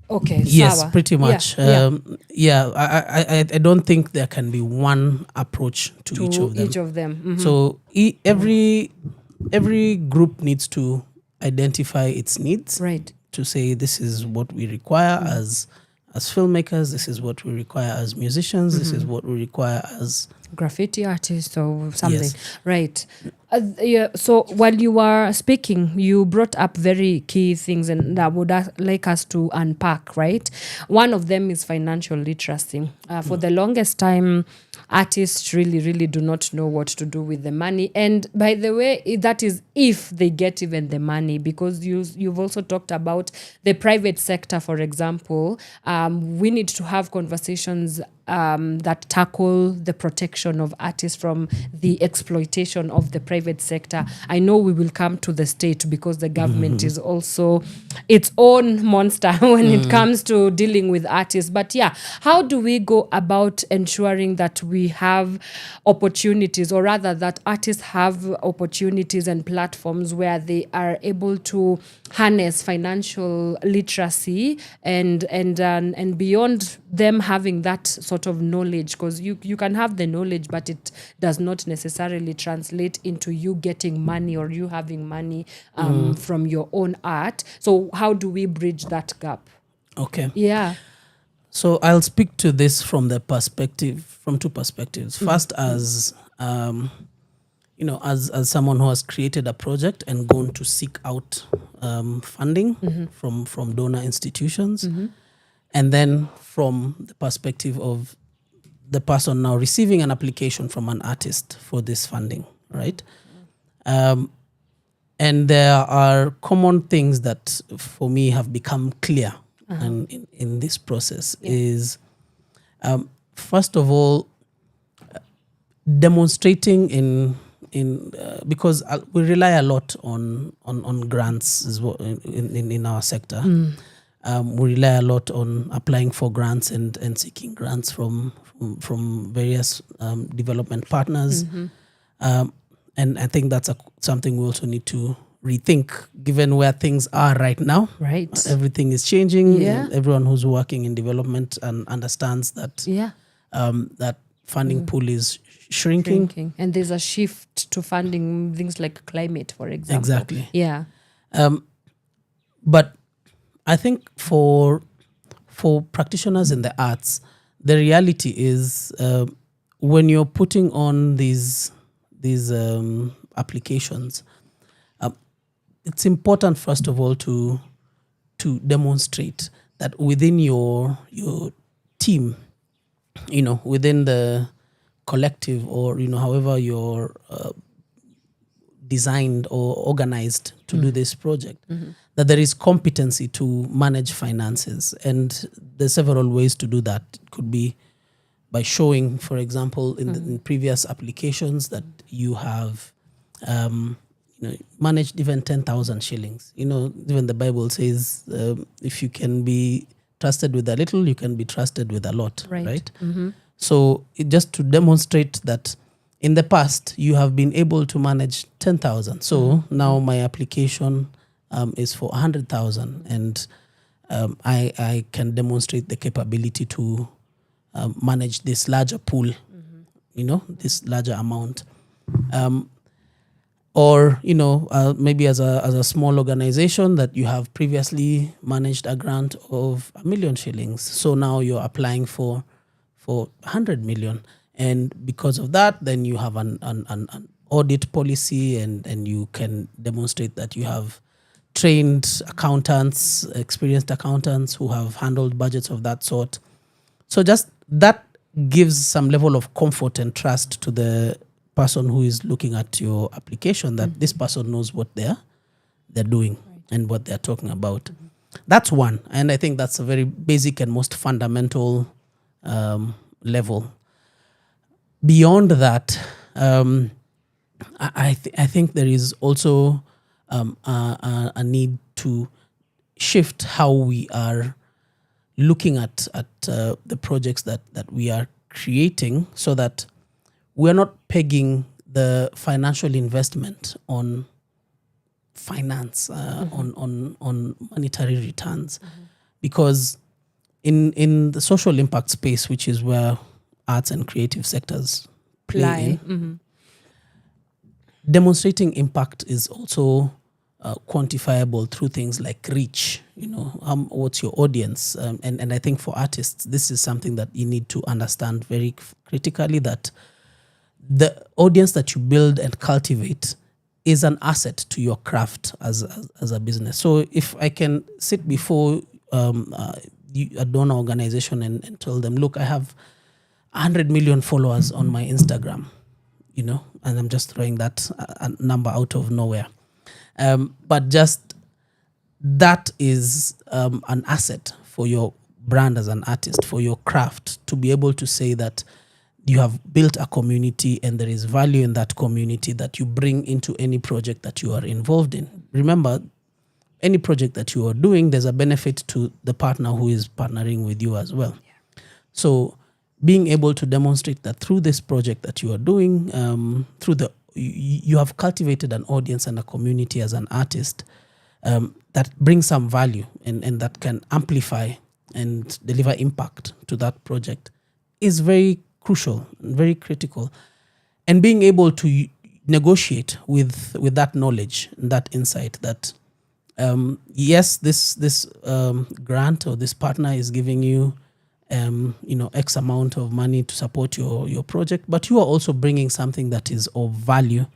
Okay. Yes, sawa. pretty much. Yeah. I don't think there can be one approach to each of them. Mm-hmm. So every group needs to identify its needs. Right. To say this is what we require as filmmakers, this is what we require as musicians, this is what we require as graffiti artists or something. Yes. Right. So while you were speaking, you brought up very key things and that would like us to unpack, right? One of them is financial literacy. For the longest time, artists really do not know what to do with the money. And by the way, that is if they get even the money, because you've also talked about the private sector, for example. We need to have conversations that tackle the protection of artists from the exploitation of the private sector? I know we will come to the state because the government is also its own monster when it comes to dealing with artists. But yeah, how do we go about ensuring that we have opportunities, or rather that artists have opportunities and platforms where they are able to harness financial literacy and beyond them having that sort of knowledge? Because you can have the knowledge, but it does not necessarily translate into you getting money or you having money from your own art. So how do we bridge that gap? Okay. Yeah. So I'll speak to this from two perspectives. First, as as someone who has created a project and gone to seek out funding from donor institutions, and then from the perspective of the person now receiving an application from an artist for this funding, right? And there are common things that for me have become clear and in this process is, first of all, demonstrating in because we rely a lot on grants as well in our sector. We rely a lot on applying for grants and seeking grants from various development partners. And I think that's something we also need to rethink, given where things are right now. Right. Everything is changing. Yeah. Everyone who's working in development and understands that that funding pool is shrinking. And there's a shift to funding things like climate, for example. Exactly. Yeah. But I think for practitioners in the arts, the reality is when you're putting on these applications, it's important, first of all, to demonstrate that within your team, within the collective, or however you're designed or organized to do this project, that there is competency to manage finances. And there's several ways to do that. It could be by showing, for example, in previous applications that you have managed even 10,000 shillings. Even the Bible says if you can be trusted with a little, you can be trusted with a lot, right? So just to demonstrate that in the past you have been able to manage 10,000. So now my application is for 100,000, and I can demonstrate the capability to manage this larger pool, this larger amount. Or maybe as a small organization that you have previously managed a grant of 1 million shillings, so now you're applying for 100 million, and because of that, then you have an audit policy, and you can demonstrate that you have trained accountants, experienced accountants who have handled budgets of that sort. So just that gives some level of comfort and trust to the person who is looking at your application, that this person knows what they're doing and what they're talking about. That's one, and I think that's a very basic and most fundamental level. Beyond that, I think there is also a need to shift how we are looking at the projects that we are creating, so that we're not pegging the financial investment on finance, on monetary returns. Because in the social impact space, which is where arts and creative sectors play in, demonstrating impact is also quantifiable through things like reach. What's your audience? And I think for artists, this is something that you need to understand very critically, that the audience that you build and cultivate is an asset to your craft as a business. So if I can sit before a donor organization and tell them, look, I have 100 million followers on my Instagram, and I'm just throwing that number out of nowhere. But just that is an asset for your brand as an artist, for your craft, to be able to say that you have built a community and there is value in that community that you bring into any project that you are involved in. Remember, any project that you are doing, there's a benefit to the partner who is partnering with you as well. Yeah. So being able to demonstrate that through this project that you are doing, you have cultivated an audience and a community as an artist that brings some value and that can amplify and deliver impact to that project is very crucial, very critical. And being able to negotiate with that knowledge, that insight that yes, this grant or this partner is giving you X amount of money to support your project, but you are also bringing something that is of value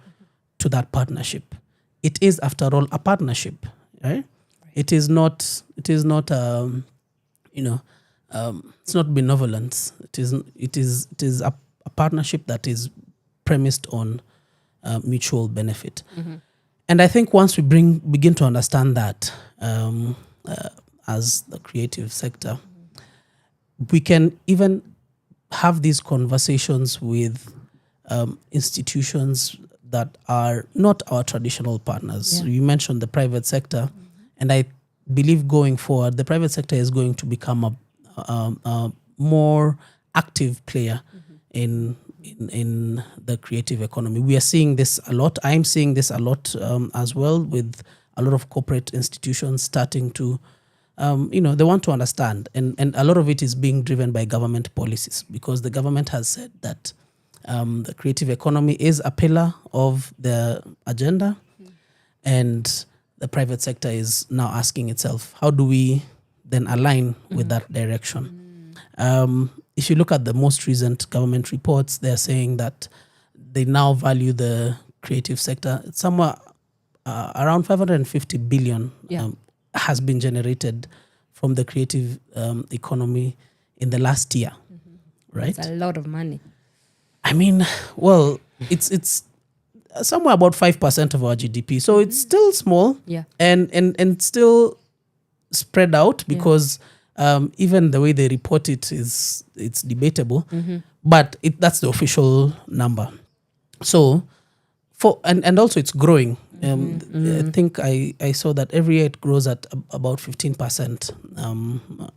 to that partnership. It is, after all, a partnership, right? It is not it's not benevolence. It is a partnership that is premised on mutual benefit. Mm-hmm. And I think once we begin to understand that as the creative sector, we can even have these conversations with institutions that are not our traditional partners. Yeah. You mentioned the private sector, and I believe going forward, the private sector is going to become a more active player in the creative economy. We are seeing this a lot. I'm seeing this a lot as well, with a lot of corporate institutions starting to, they want to understand. And a lot of it is being driven by government policies, because the government has said that the creative economy is a pillar of the agenda. And the private sector is now asking itself, how do we then align with that direction? If you look at the most recent government reports, they're saying that they now value the creative sector. Somewhere around 550 billion has been generated from the creative economy in the last year, right? It's a lot of money. I mean, well, it's somewhere about 5% of our GDP. So it's still small, and still spread out, because even the way they report it's debatable, but that's the official number. So and also it's growing. I think I saw that every year it grows at about 15%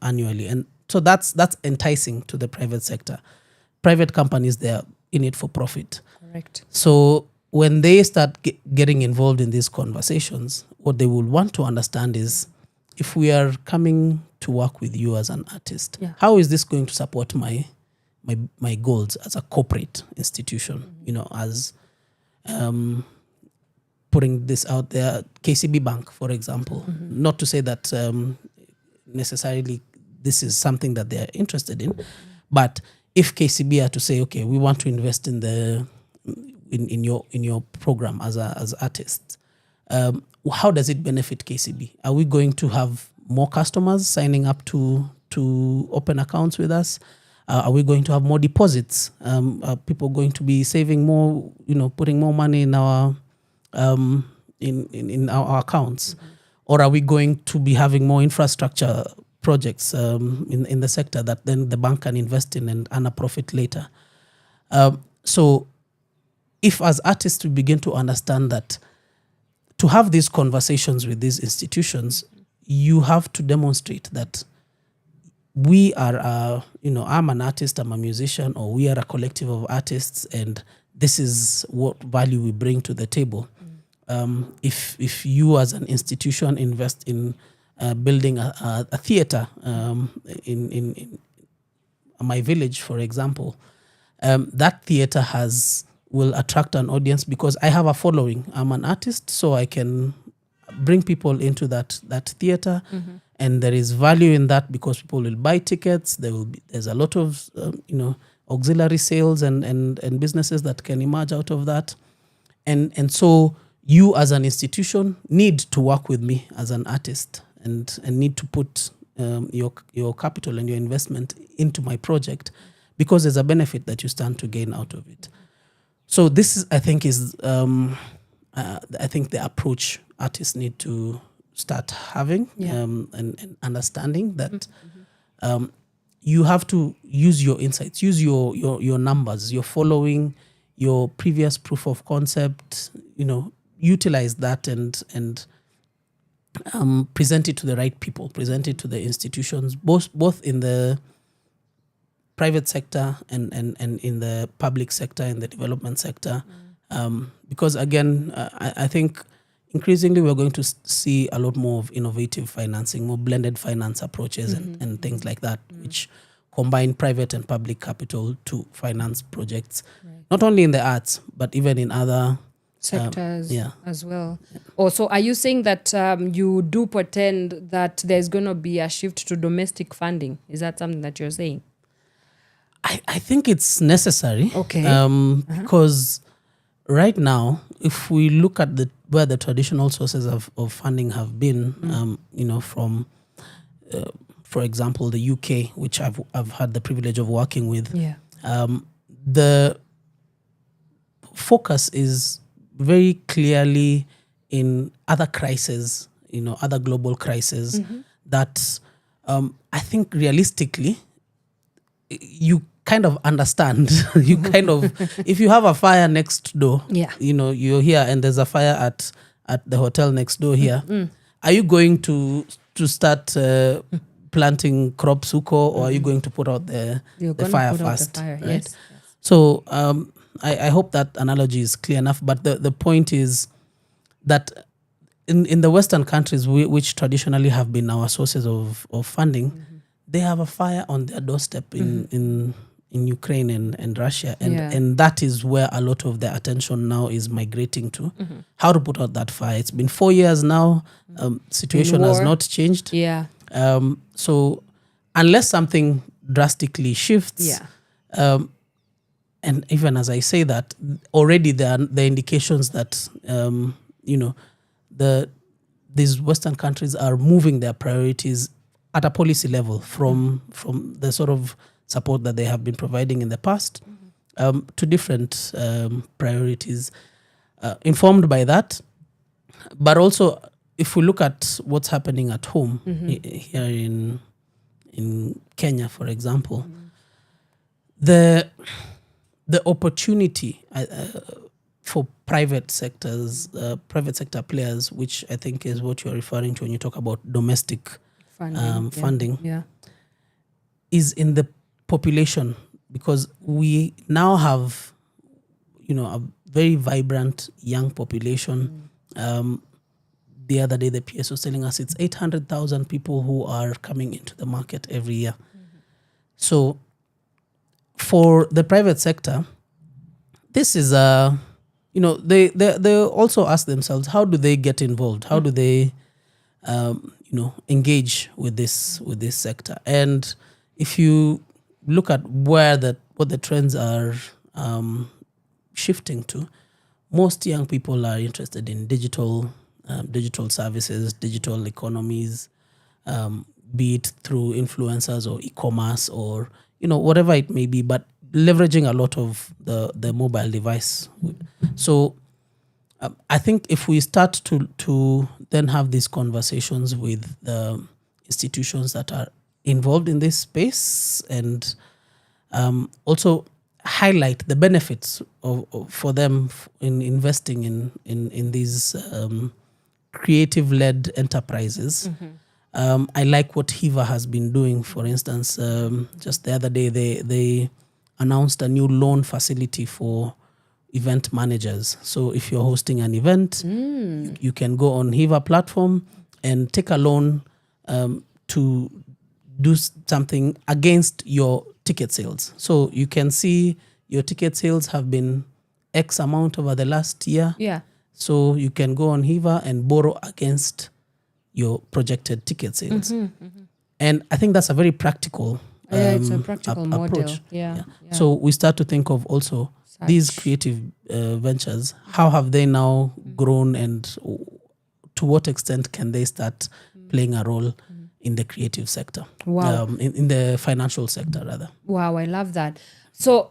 annually, and so that's enticing to the private sector. Private companies, they're in it for profit. Correct. So when they start getting involved in these conversations, what they will want to understand is, if we are coming to work with you as an artist, how is this going to support my goals as a corporate institution? As putting this out there, KCB Bank, for example. Not to say that necessarily this is something that they are interested in, but if KCB are to say, okay, we want to invest in your program as artists, how does it benefit KCB? Are we going to have more customers signing up to open accounts with us? Are we going to have more deposits? Are people going to be saving more, putting more money in our in our accounts? Or are we going to be having more infrastructure projects in the sector that then the bank can invest in and earn a profit later? So if as artists we begin to understand that to have these conversations with these institutions, you have to demonstrate that we are, I'm an artist, I'm a musician, or we are a collective of artists, and this is what value we bring to the table. If you as an institution invest in building a theater in my village, for example, that theater will attract an audience because I have a following. I'm an artist, so I can bring people into that theater, and there is value in that because people will buy tickets. There's a lot of auxiliary sales and businesses that can emerge out of that, and so you as an institution need to work with me as an artist and need to put your capital and your investment into my project, because there's a benefit that you stand to gain out of it. So this is, I think, the approach artists need to start having and understanding that you have to use your insights, use your numbers, your following, your previous proof of concept, utilize that and present it to the right people, present it to the institutions, both in the private sector and in the public sector, in the development sector. Because again, I think increasingly we're going to see a lot more of innovative financing, more blended finance approaches and things like that, which combine private and public capital to finance projects, not only in the arts, but even in other sectors as well. Also, are you saying that you do pretend that there's going to be a shift to domestic funding? Is that something that you're saying? I think it's necessary. Okay. Because right now, if we look at where the traditional sources of funding have been, from, for example, the UK, which I've had the privilege of working with, the focus is very clearly in other crises, other global crises that I think realistically, you kind of understand. You kind of, if you have a fire next door, you're here and there's a fire at the hotel next door here, are you going to start planting crops, or are you going to put out the fire first? Right? Yes. So I hope that analogy is clear enough. But the point is that in the Western countries, which traditionally have been our sources of funding, they have a fire on their doorstep in Ukraine and Russia. And that is where a lot of their attention now is migrating to. How to put out that fire. It's been 4 years now. Situation has not changed. Yeah. So unless something drastically shifts, and even as I say that, already there are the indications that these Western countries are moving their priorities at a policy level from the sort of support that they have been providing in the past to different priorities, informed by that. But also, if we look at what's happening at home here in Kenya, for example, the opportunity for private sector players, which I think is what you're referring to when you talk about domestic funding, is in the population, because we now have, a very vibrant young population. The other day, the PS was telling us it's 800,000 people who are coming into the market every year. So for the private sector, this is they also ask themselves, how do they get involved? How do they engage with this sector? And if you look at what the trends are shifting to, most young people are interested in digital services, digital economies, be it through influencers or e-commerce or whatever it may be, but leveraging a lot of the mobile device. So I think if we start to then have these conversations with the institutions that are involved in this space, and also highlight the benefits for them in investing in these creative-led enterprises. I like what Hiva has been doing. For instance, just the other day, they announced a new loan facility for event managers. So if you're hosting an event, you can go on Hiva platform and take a loan to do something against your ticket sales. So you can see your ticket sales have been X amount over the last year. Yeah. So you can go on Hiva and borrow against your projected ticket sales. And I think that's a very practical it's a practical model. approach. Yeah. So we start to think of also these creative ventures. How have they now grown, and to what extent can they start playing a role in the creative sector? Wow. In the financial sector, rather. Wow, I love that. So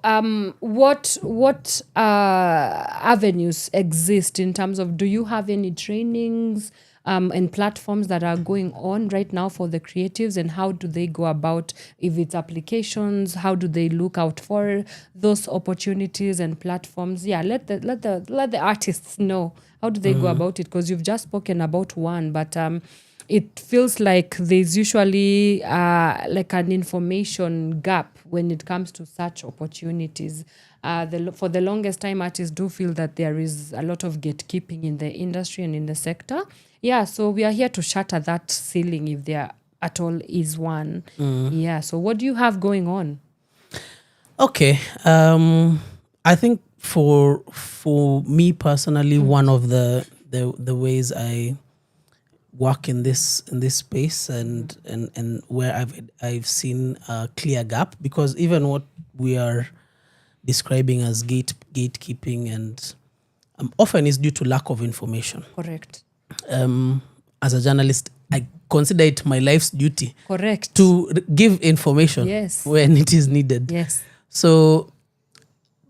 what avenues exist in terms of, do you have any trainings and platforms that are going on right now for the creatives, and how do they go about, if it's applications, how do they look out for those opportunities and platforms? Yeah, let the artists know, how do they go about it, because you've just spoken about one, but it feels like there's usually like an information gap when it comes to such opportunities. For the longest time, artists do feel that there is a lot of gatekeeping in the industry and in the sector. Yeah, so we are here to shatter that ceiling, if there at all is one. Yeah, so what do you have going on? Okay, I think for me personally, one of the ways I work in this space and where I've seen a clear gap, because even what we are describing as gatekeeping and often is due to lack of information. Correct. As a journalist, I consider it my life's duty. Correct. To give information when it is needed. Yes. So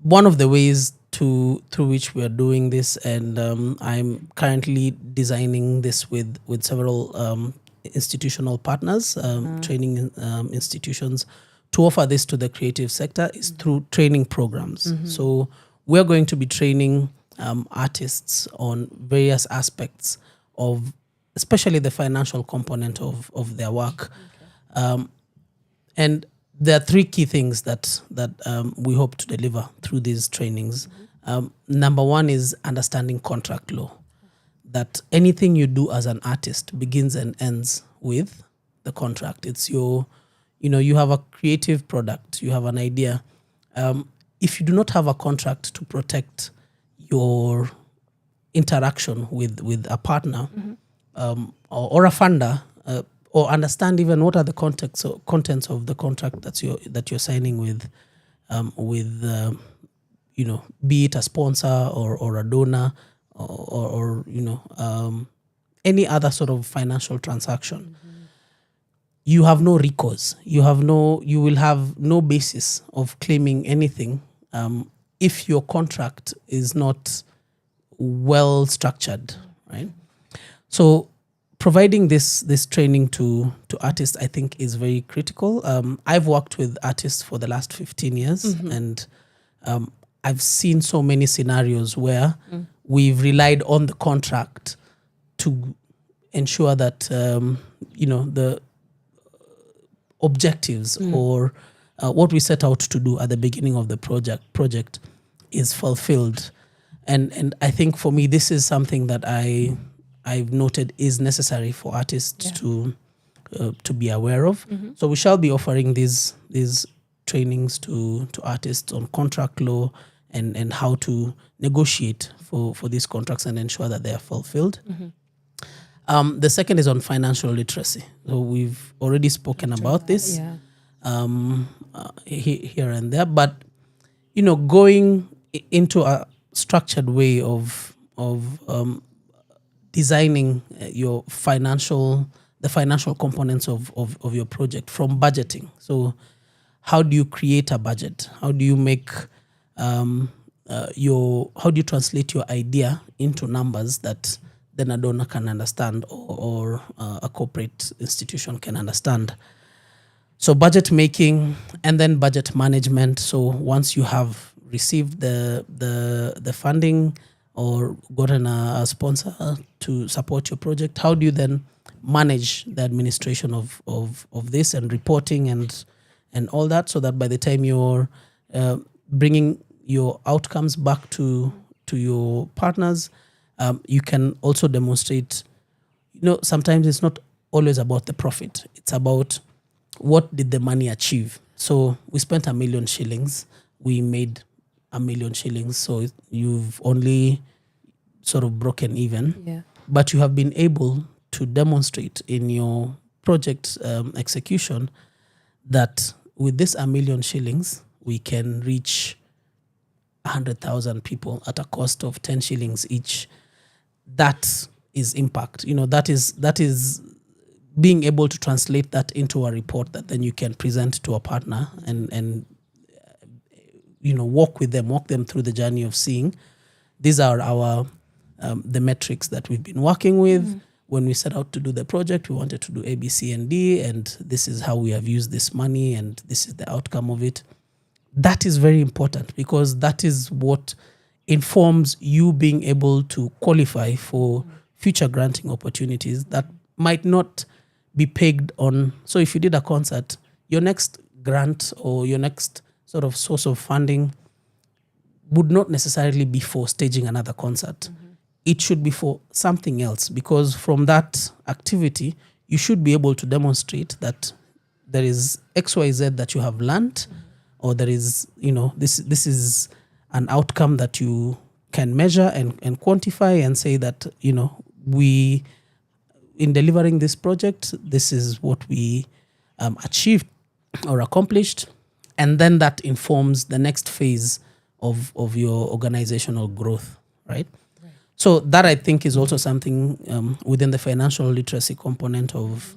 one of the ways through which we are doing this, and I'm currently designing this with several institutional partners, training institutions, to offer this to the creative sector, is through training programs. So we're going to be training artists on various aspects of, especially the financial component of their work. And there are three key things that we hope to deliver through these trainings. Number one is understanding contract law, that anything you do as an artist begins and ends with the contract. It's you have a creative product, you have an idea. If you do not have a contract to protect your interaction with a partner or a funder, or understand even what are the contents of the contract that you're signing with be it a sponsor or a donor or any other sort of financial transaction. You have no recourse. You will have no basis of claiming anything if your contract is not well structured, right? So providing this training to artists, I think, is very critical. I've worked with artists for the last 15 years, and I've seen so many scenarios where we've relied on the contract to ensure that the objectives or what we set out to do at the beginning of the project is fulfilled. And I think for me, this is something that I've noted is necessary for artists to be aware of. So we shall be offering these trainings to artists on contract law and how to negotiate for these contracts and ensure that they are fulfilled. The second is on financial literacy. So we've already spoken about this here and there, but going into a structured way of designing the financial components of your project, from budgeting. So how do you create a budget? How do you make how do you translate your idea into numbers that then a donor can understand or a corporate institution can understand? So budget making and then budget management. So once you have received the funding or gotten a sponsor to support your project, how do you then manage the administration of this and reporting and all that, so that by the time you're bringing your outcomes back to your partners, you can also demonstrate, sometimes it's not always about the profit. It's about what did the money achieve. So we spent 1 million shillings. We made 1 million shillings. So you've only sort of broken even. Yeah. But you have been able to demonstrate in your project execution that with this 1 million shillings, we can reach 100,000 people at a cost of 10 shillings each. That is impact. That is being able to translate that into a report that then you can present to a partner and walk them through the journey of seeing these are our the metrics that we've been working with. when we set out to do the project, we wanted to do A, B, C, and D, and this is how we have used this money, and this is the outcome of it. That is very important because that is what informs you being able to qualify for future granting opportunities that might not be pegged on. So if you did a concert, your next grant or your next sort of source of funding would not necessarily be for staging another concert. It should be for something else, because from that activity, you should be able to demonstrate that there is XYZ that you have learned, or there is, this is an outcome that you can measure and quantify and say that, we, in delivering this project, this is what we achieved or accomplished. And then that informs the next phase of your organizational growth, right? So that, I think, is also something within the financial literacy component of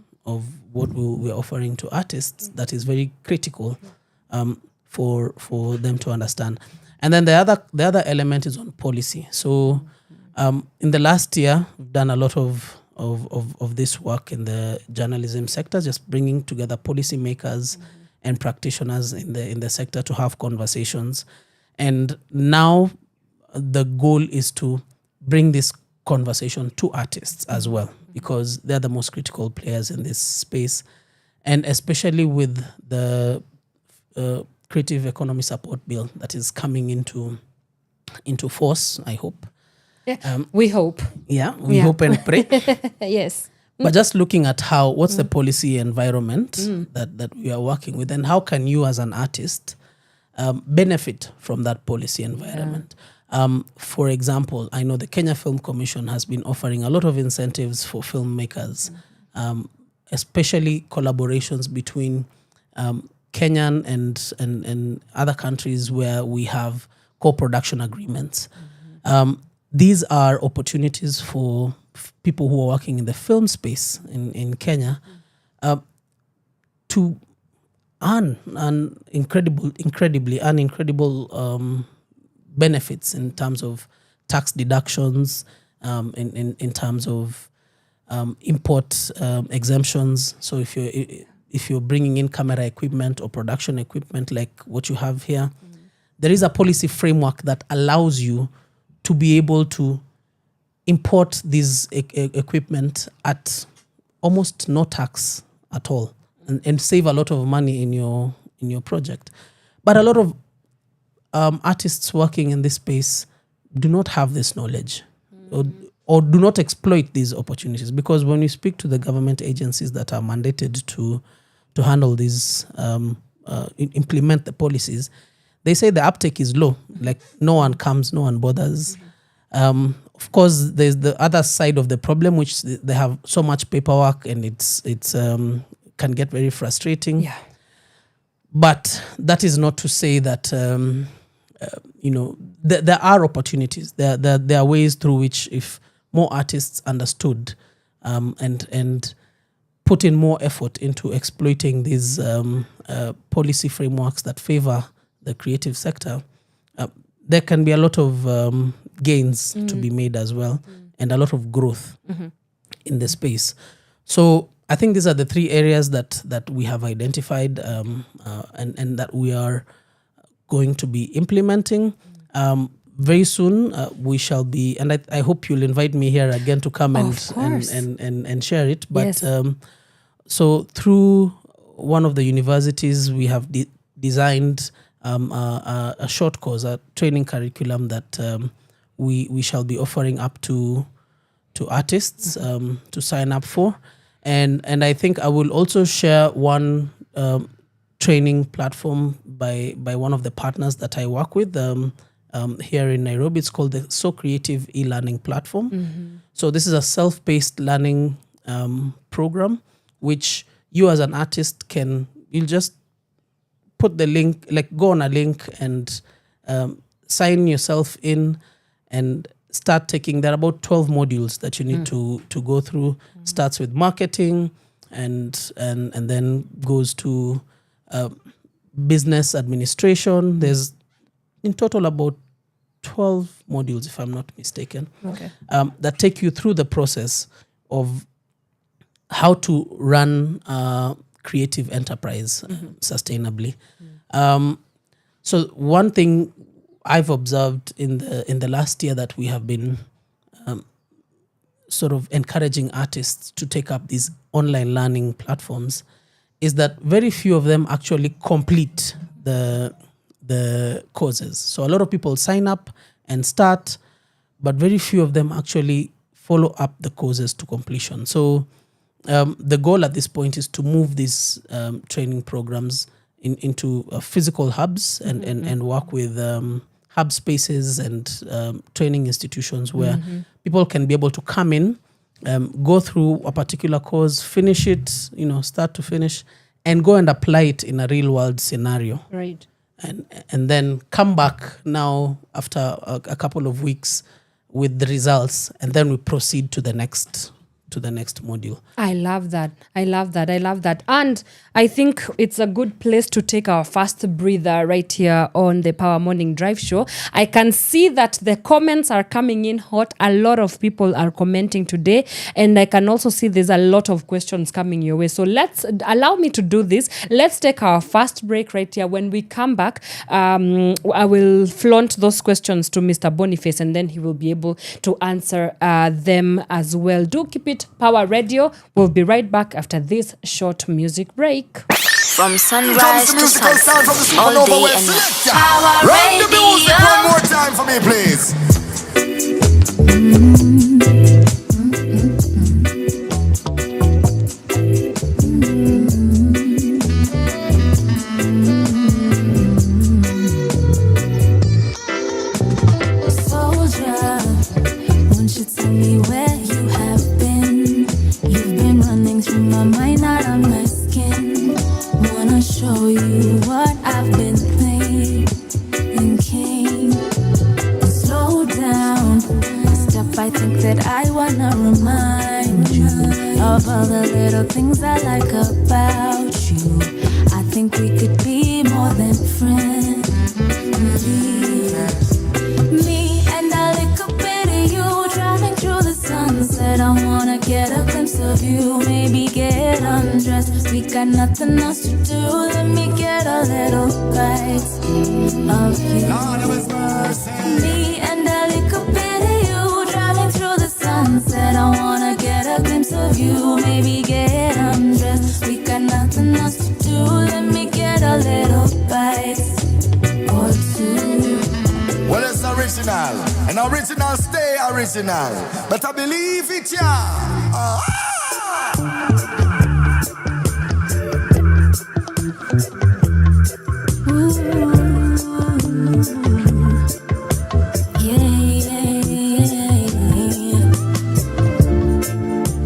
what we're offering to artists that is very critical for them to understand. And then the other element is on policy. So in the last year, we've done a lot of this work in the journalism sector, just bringing together policymakers and practitioners in the sector to have conversations. And now the goal is to bring this conversation to artists as well, because they're the most critical players in this space. And especially with the Creative Economy Support Bill that is coming into force, I hope. Yeah, we hope. Yeah, we hope and pray. Yes. But just looking at what's the policy environment that we are working with, and how can you as an artist benefit from that policy environment? For example, I know the Kenya Film Commission has been offering a lot of incentives for filmmakers, especially collaborations between Kenyan and other countries where we have co-production agreements. These are opportunities for people who are working in the film space in Kenya to earn incredible benefits in terms of tax deductions, in terms of import exemptions. So if you're bringing in camera equipment or production equipment like what you have here, there is a policy framework that allows you to be able to import this equipment at almost no tax at all, and save a lot of money in your project. But a lot of artists working in this space do not have this knowledge or do not exploit these opportunities, because when you speak to the government agencies that are mandated to handle these, implement the policies, they say the uptake is low. Like no one comes, no one bothers. Of course, there's the other side of the problem, which they have so much paperwork and it's can get very frustrating. Yeah. But that is not to say that there are opportunities. There are ways through which, if more artists understood and put in more effort into exploiting these policy frameworks that favor the creative sector, there can be a lot of gains to be made as well, and a lot of growth in the space. So I think these are the three areas that we have identified and that we are going to be implementing. Very soon we shall be, and I hope you'll invite me here again to come and share it. But Yes. So through one of the universities, we have designed a short course, a training curriculum that we shall be offering up to artists to sign up for. And I think I will also share one training platform by one of the partners that I work with here in Nairobi. It's called the So Creative e-learning platform. So this is a self-paced learning program, which you as an artist you'll just put the link, like go on a link and sign yourself in and start taking. There are about 12 modules that you need to go through. Starts with marketing and then goes to business administration. There's in total about 12 modules, if I'm not mistaken, Okay. that take you through the process of how to run creative enterprise sustainably. So one thing I've observed in the last year that we have been sort of encouraging artists to take up these online learning platforms is that very few of them actually complete the courses. So a lot of people sign up and start, but very few of them actually follow up the courses to completion. So the goal at this point is to move these training programs into physical hubs and work with hub spaces and training institutions where people can be able to come in, go through a particular course, finish it, start to finish, and go and apply it in a real world scenario. Right. And then come back now after a couple of weeks with the results, and then we proceed to the next module. I love that. And I think it's a good place to take our first breather right here on the Power Morning Drive Show. I can see that the comments are coming in hot. A lot of people are commenting today, and I can also see there's a lot of questions coming your way. So allow me to do this. Let's take our first break right here. When we come back, I will flaunt those questions to Mr. Boniface, and then he will be able to answer them as well. Do keep it Power Radio. We'll be right back after this short music break. From sunrise to sunset, all day and night. Power Run the music Radio. one more time for me, please. Soldier, won't you tell me where you have been? You've been running through my mind, out of my skin. Wanna show you what I've been thinking. Slow down, step. I think that I wanna remind you of all the little things I like about you. I think we could be more than friends. Me and a little bit of you driving through the sunset. I wanna get a glimpse of you, maybe get undressed. We got nothing else to do. Let me get a little bite of you. Lord have His mercy. Me and a little bit of you driving through the sunset. I wanna get a glimpse of you, maybe get undressed. We got nothing else to do. Let me get a little bite or two. Well, it's original, and original stay original. But I believe it, yeah.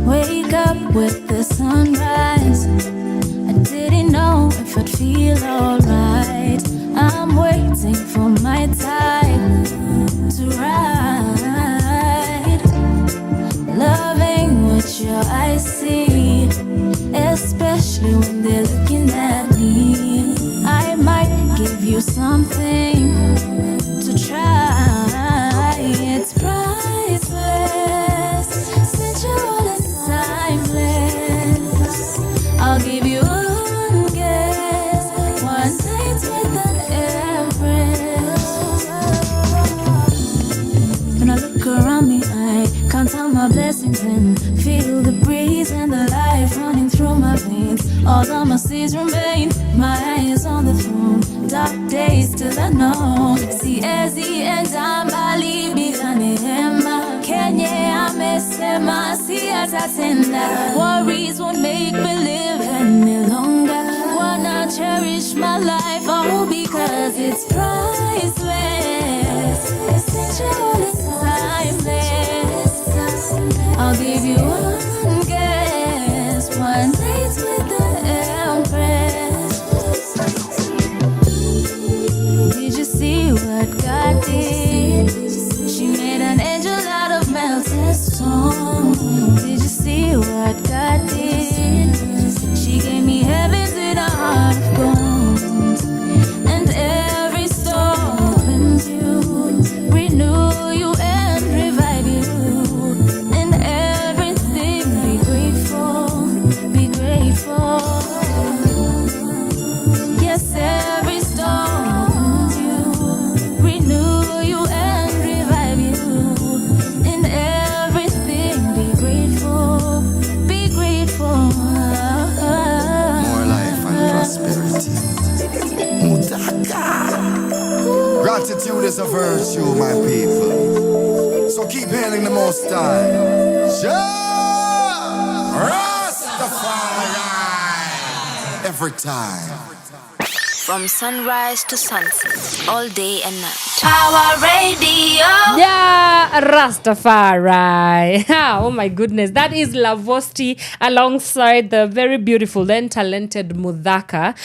Wake up with the sunrise. I didn't know if I'd feel alright. I'm waiting for my time to ride. Loving what your eyes see, especially when they're looking at me. I might give you something to try. It's priceless, sensual and timeless. I'll give you one guess, one night with an empress. When I look around me, I count all my blessings and feel the breeze and the life running through my veins. All of my seas remain, my eyes on the throne. Dark days till I know. Siezi enda mbali bila neema. Kenye amesema siyatatenda. Worries won't make me live any longer. Wanna cherish my life, all because it's priceless. Essential, it's timeless. I'll give you one guess, one night with the empress. Did you see what God did? She made an angel out of melted stone. Did you see what God did? She gave me heavens in a heart of gold. And every storm Gratitude is a virtue, my people. So keep hailing the Most High. Rastafari. Every time. From sunrise to sunset, all day and night. Power Radio. Yeah, Rastafari. Oh my goodness. That is Lavosti alongside the very beautiful then talented Mudhaka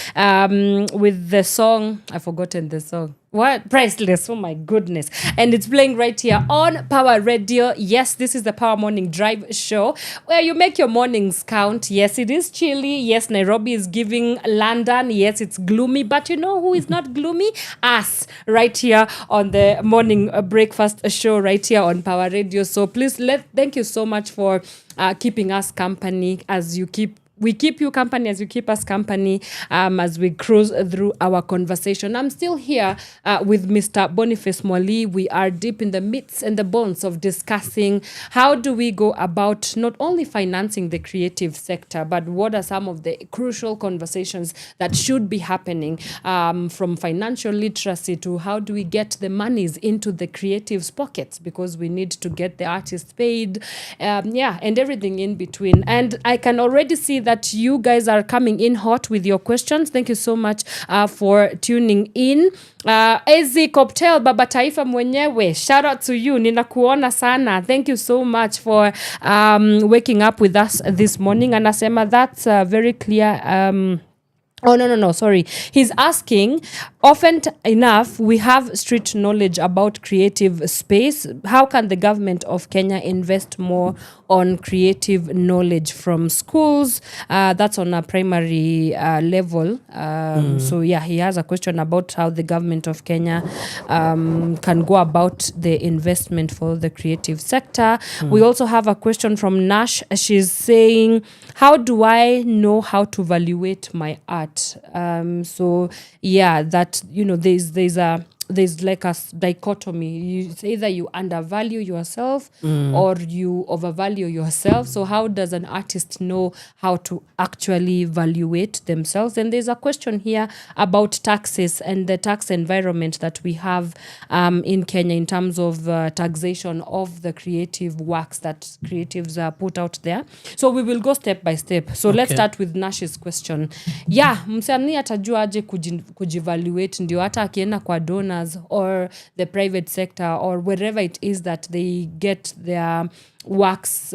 with the song, I've forgotten the song. What? Priceless. Oh my goodness. And it's playing right here on Power Radio. Yes, this is the Power Morning Drive show where you make your mornings count. Yes, it is chilly. Yes, Nairobi is giving London. Yes, it's gloomy. But you know who is not gloomy? Us. Right here on the morning breakfast show right here on Power Radio. So please, thank you so much for keeping us company as we keep you company as you keep us company as we cruise through our conversation. I'm still here with Mr. Boniface Mwalii. We are deep in the midst and the bones of discussing how do we go about not only financing the creative sector, but what are some of the crucial conversations that should be happening from financial literacy to how do we get the monies into the creatives' pockets, because we need to get the artists paid, and everything in between. And I can already see that you guys are coming in hot with your questions. Thank you so much for tuning in. Ezi Cocktail Baba Taifa mwenyewe, shout out to you. Ninakuona sana. Thank you so much for waking up with us this morning. Anasema that's very clear. No, sorry. He's asking, often enough, we have street knowledge about creative space. How can the government of Kenya invest more on creative knowledge from schools? That's on a primary level. So yeah, he has a question about how the government of Kenya can go about the investment for the creative sector. We also have a question from Nash. She's saying, how do I know how to evaluate my art? So yeah, that, you know, there's like a dichotomy. It's either you undervalue yourself or you overvalue yourself. So how does an artist know how to actually evaluate themselves? And there's a question here about taxes and the tax environment that we have in Kenya in terms of taxation of the creative works that creatives put out there. So we will go step by step. So let's start with Nash's question. Yeah, msanii atajua aje kujivaluate ndio hata akienda kwa donors or the private sector or wherever it is that they get their works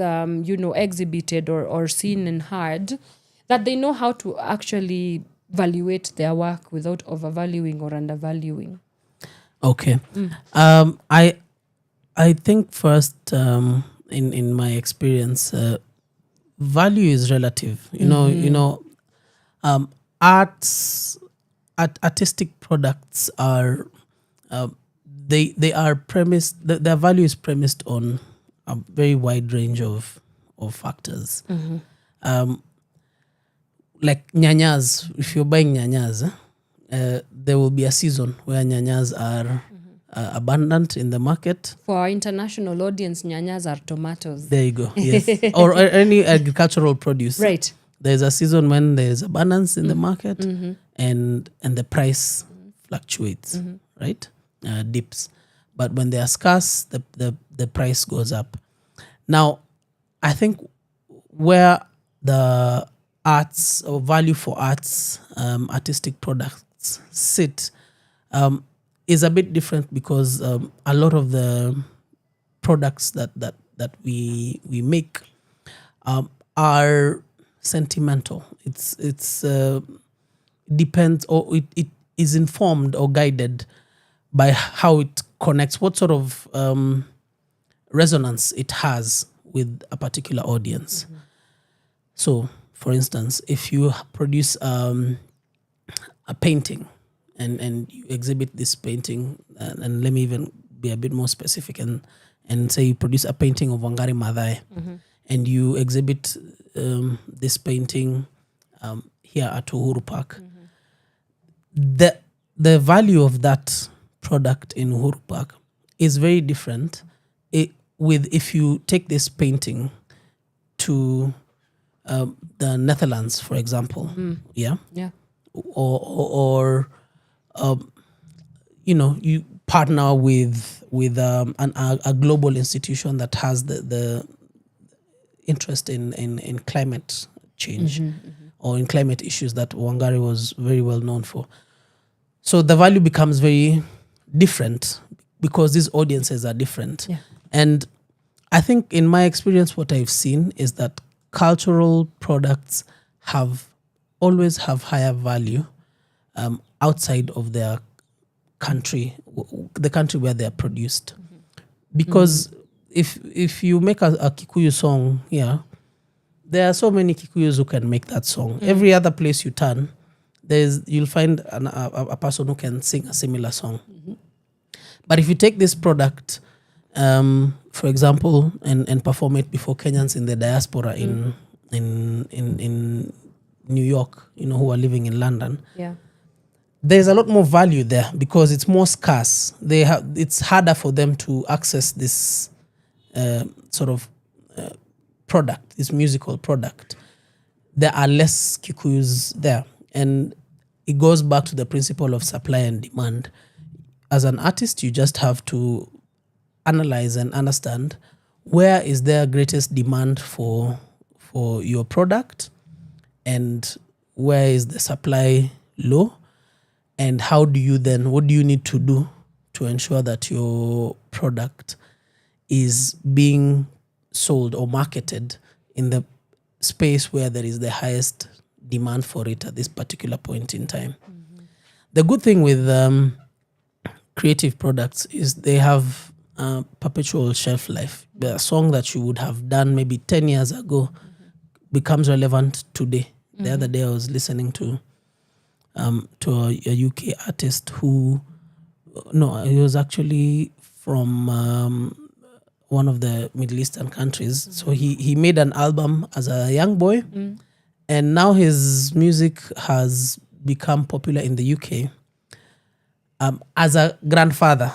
exhibited or seen and heard, that they know how to actually evaluate their work without overvaluing or undervaluing. Okay. I think first, in my experience, value is relative. Artistic products are they are premised. Their value is premised on a very wide range of factors. Like nyanyas, if you're buying nyanyas, there will be a season where nyanyas are abundant in the market. For our international audience, nyanyas are tomatoes. There you go. Yes. or any agricultural produce. Right. There's a season when there's abundance in the market, and the price fluctuates, right? Dips. But when they are scarce, the price goes up. Now, I think where the arts or value for arts, artistic products sit is a bit different, because a lot of the products that we make are sentimental. It's depends, or it is informed or guided by how it connects, what sort of resonance it has with a particular audience. So, for instance, if you produce a painting and you exhibit this painting, and let me even be a bit more specific and say you produce a painting of Wangari Maathai, and you exhibit this painting here at Uhuru Park, the value of that product in Uhuru Park is very different if you take this painting to the Netherlands, for example, partner with a global institution that has the interest in climate change or in climate issues that Wangari was very well known for. So the value becomes very different because these audiences are different. Yeah. And I think in my experience, what I've seen is that cultural products always have higher value outside of their country, the country where they are produced. Because if you make a Kikuyu song here, there are so many Kikuyus who can make that song. Every other place you turn, you'll find a person who can sing a similar song. But if you take this product, for example, and perform it before Kenyans in the diaspora in New York, who are living in London, there's a lot more value there because it's more scarce. It's harder for them to access this sort of product, this musical product. There are less Kikuyus there. And it goes back to the principle of supply and demand. As an artist, you just have to analyze and understand where is there greatest demand for your product and where is the supply low, and what do you need to do to ensure that your product is being sold or marketed in the space where there is the highest demand for it at this particular point in time. The good thing with creative products is they have perpetual shelf life. The song that you would have done maybe 10 years ago becomes relevant today. The other day I was listening to a UK artist he was actually from one of the Middle Eastern countries. So he made an album as a young boy, and now his music has become popular in the UK as a grandfather,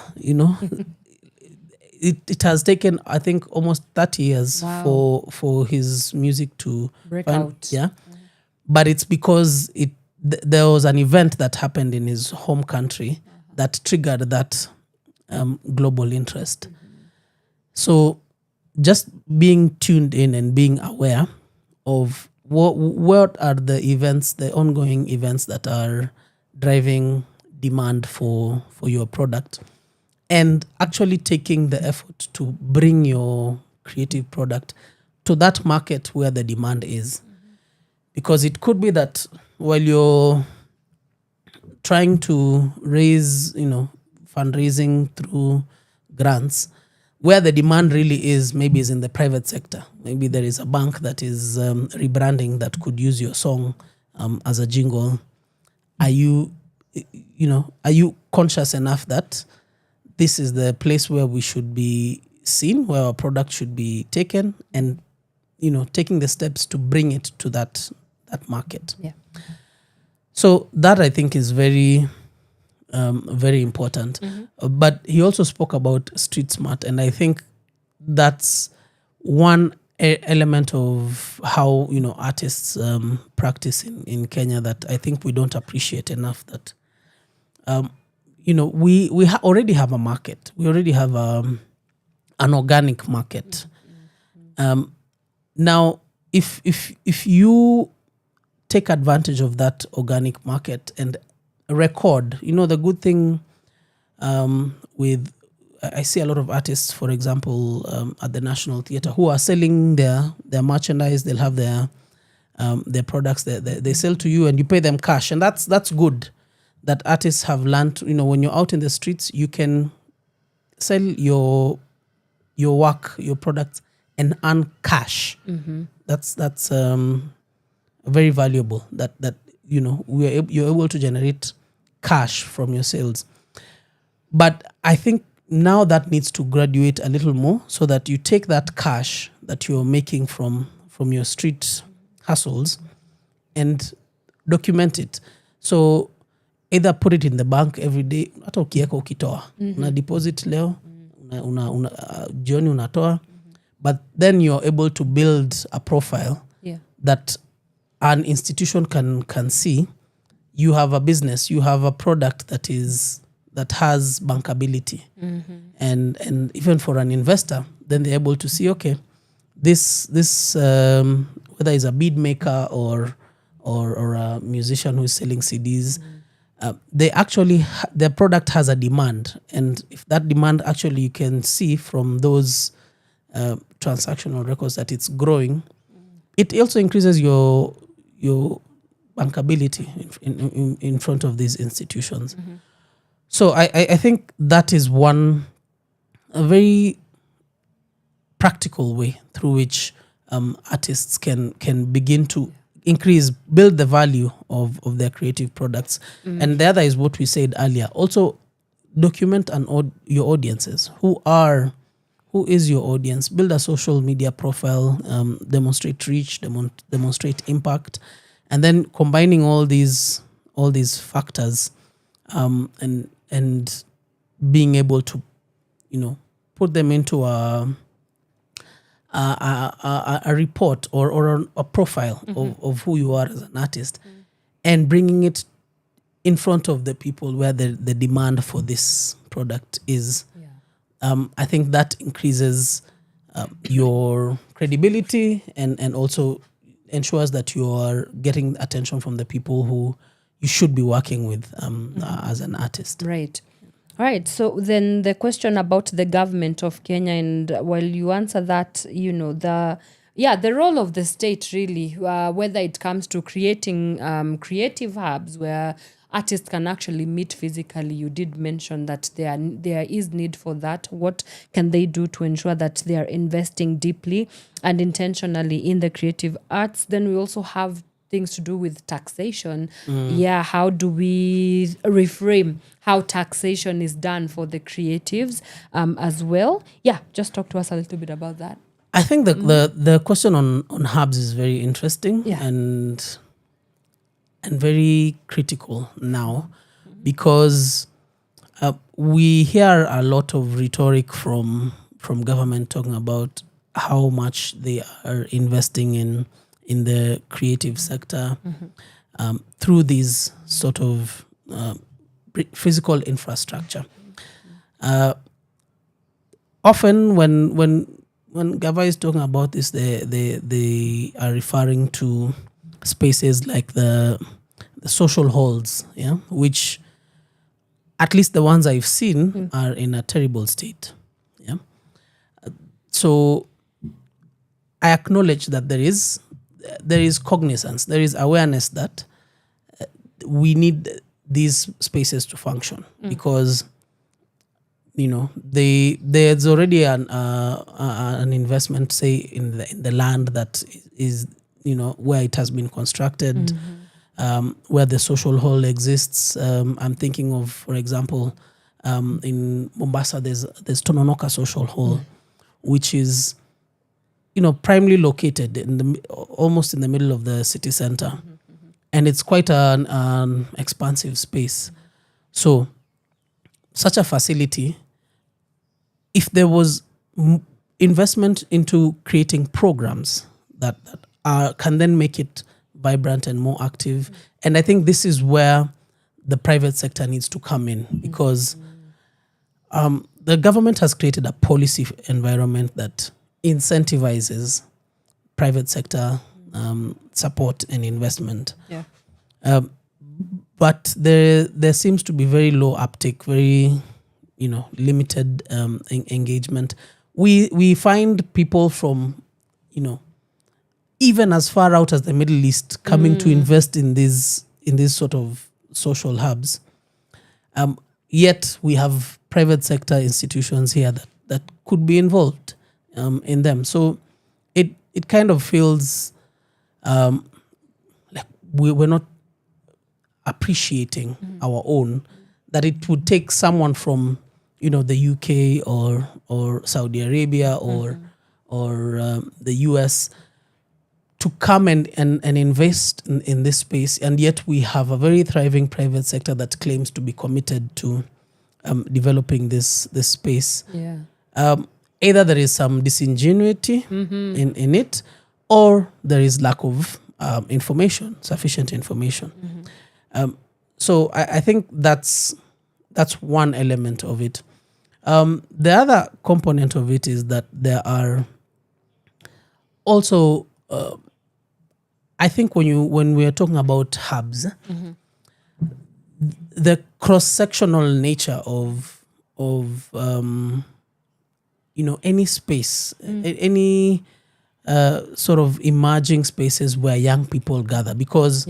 It has taken, I think, almost 30 years for his music to break out. Yeah. But it's because there was an event that happened in his home country that triggered that global interest. So just being tuned in and being aware of what are the events, the ongoing events that are driving demand for your product, and actually taking the effort to bring your creative product to that market where the demand is. Because it could be that while you're trying to raise, fundraising through grants, where the demand really is, maybe is in the private sector. Maybe there is a bank that is rebranding that could use your song as a jingle. Are you conscious enough that this is the place where we should be seen, where our product should be taken, and taking the steps to bring it to that market? Yeah. So that, I think, is very very important. But he also spoke about street smart, and I think that's one element of how artists practice in Kenya that I think we don't appreciate enough. That we already have a market. We already have an organic market. Now, if you take advantage of that organic market and record, the good thing with, I see a lot of artists, for example, at the National Theatre, who are selling their merchandise. They'll have their products they sell to you, and you pay them cash, and that's good. That artists have learned, when you're out in the streets, you can sell your work, your products, and earn cash. That's very valuable. That you're able to generate cash from your sales. But I think now that needs to graduate a little more, so that you take that cash that you're making from your street hustles and document it. So either put it in the bank every day, hata ukieka ukitoa, una deposit leo, jioni unatoa, but then you're able to build a profile that an institution can see. You have a business, you have a product that is that has bankability, and even for an investor, then they're able to see, okay, this whether it's a bead maker or a musician who's selling CDs, they actually their product has a demand, and if that demand actually you can see from those transactional records that it's growing, it also increases your bankability in front of these institutions. So I think that is a very practical way through which artists can begin to build the value of their creative products. And the other is what we said earlier. Also, document your audiences. Who is your audience? Build a social media profile, demonstrate reach, demonstrate impact, and then combining all these factors, and being able to, put them into a report or a profile of who you are as an artist, and bringing it in front of the people where the demand for this product is. I think that increases your credibility and also ensures that you are getting attention from the people who you should be working with as an artist. Right. All right. So then the question about the government of Kenya, and while you answer that, the role of the state really, whether it comes to creating creative hubs where artists can actually meet physically. You did mention that there is need for that. What can they do to ensure that they are investing deeply and intentionally in the creative arts? Then we also have things to do with taxation. How do we reframe how taxation is done for the creatives as well? Just talk to us a little bit about that. I think the question on hubs is very interesting and very critical now, because we hear a lot of rhetoric from government talking about how much they are investing in the creative sector through these sort of physical infrastructure. Often when Gava is talking about this, they are referring to spaces like the social halls, which at least the ones I've seen are in a terrible state. So I acknowledge that there is cognizance, there is awareness that we need these spaces to function, because there's already an investment, say in the land that is where it has been constructed, where the social hall exists. I'm thinking of, for example, in Mombasa, there's Tononoka Social Hall, which is primarily located almost in the middle of the city center, and it's quite an expansive space. So such a facility, if there was investment into creating programs that can then make it vibrant and more active. And I think this is where the private sector needs to come in, because the government has created a policy environment that incentivizes private sector support and investment. But there seems to be very low uptake, very limited engagement. We find people from even as far out as the Middle East coming to invest in these sort of social hubs. Yet we have private sector institutions here that could be involved in them. So it kind of feels like we're not appreciating our own, that it would take someone from the UK or Saudi Arabia or the US to come and invest in this space, and yet we have a very thriving private sector that claims to be committed to developing this space. Either there is some disingenuity in it, or there is lack of sufficient information. So I think that's that's one element of it. The other component of it is that there are also, I think when we are talking about hubs, the cross-sectional nature of any space, any sort of emerging spaces where young people gather, because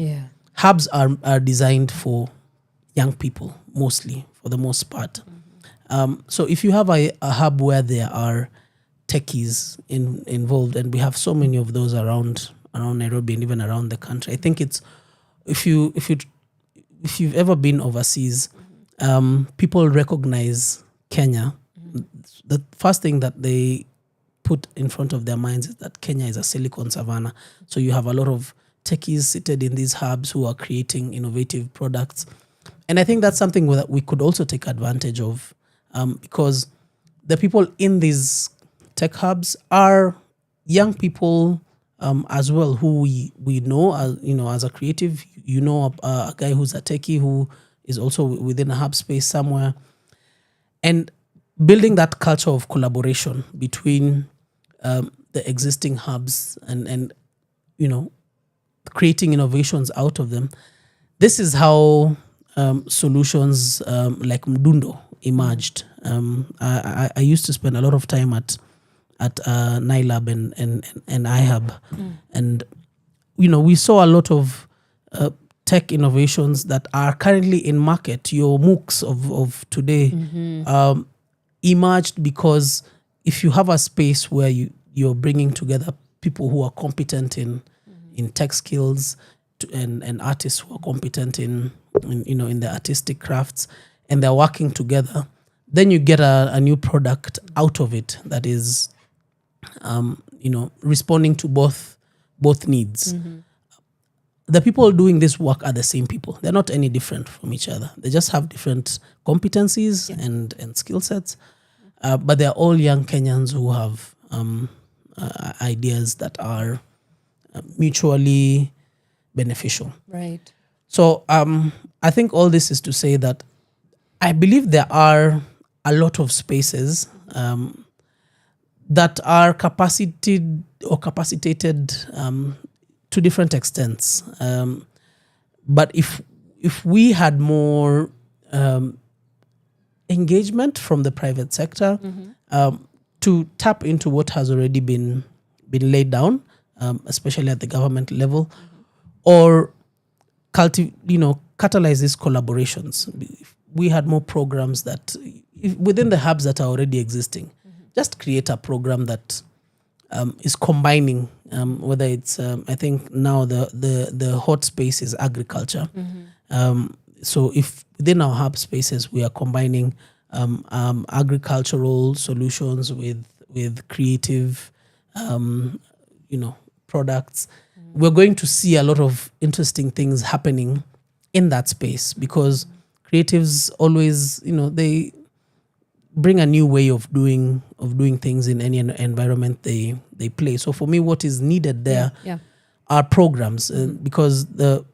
hubs are designed for young people mostly, for the most part. So if you have a hub where there are techies involved, and we have so many of those around Nairobi and even around the country, I think it's if you've ever been overseas, people recognize Kenya. The first thing that they put in front of their minds is that Kenya is a silicon savannah. So you have a lot of techies seated in these hubs who are creating innovative products. And I think that's something that we could also take advantage of, because the people in these tech hubs are young people as well, who we know as a creative. A guy who's a techie who is also within a hub space somewhere, and building that culture of collaboration between the existing hubs and creating innovations out of them. This is how solutions like Mdundo emerged. I used to spend a lot of time at NILAB and iHub, and we saw a lot of tech innovations that are currently in market. Your MOOCs of today emerged because if you have a space where you're bringing together people who are competent in tech skills and artists who are competent in the artistic crafts, and they're working together, then you get a new product out of it that is responding to both needs. The people doing this work are the same people. They're not any different from each other. They just have different competencies and skill sets. But they're all young Kenyans who have ideas that are mutually beneficial. Right. So I think all this is to say that I believe there are a lot of spaces that are capacitated to different extents. But if we had more engagement from the private sector to tap into what has already been laid down, especially at the government level, or catalyze these collaborations. If we had more programs that within the hubs that are already existing, just create a program that is combining, whether it's I think now the hot space is agriculture. So if within our hub spaces we are combining agricultural solutions with creative products, we're going to see a lot of interesting things happening in that space, because creatives always they bring a new way of doing things in any environment they play. So for me, what is needed there are programs, because the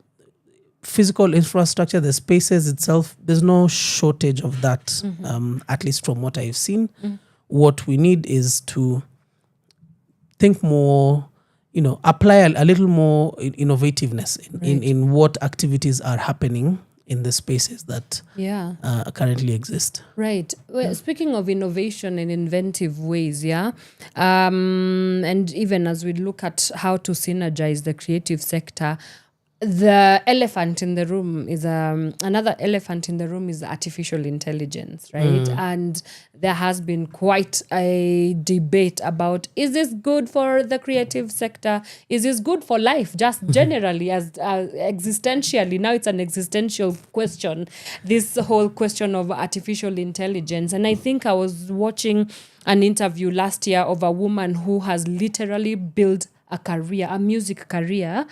physical infrastructure, the spaces itself, there's no shortage of that, at least from what I've seen. What we need is to think more, apply a little more innovativeness in what activities are happening in the spaces that currently exist. Right. Well, speaking of innovation and inventive ways, and even as we look at how to synergize the creative sector, the elephant in the room is another elephant in the room is artificial intelligence, right? And there has been quite a debate about, is this good for the creative sector? Is this good for life? Just generally, as existentially, now it's an existential question, this whole question of artificial intelligence. And I think I was watching an interview last year of a woman who has literally built a career, a music career.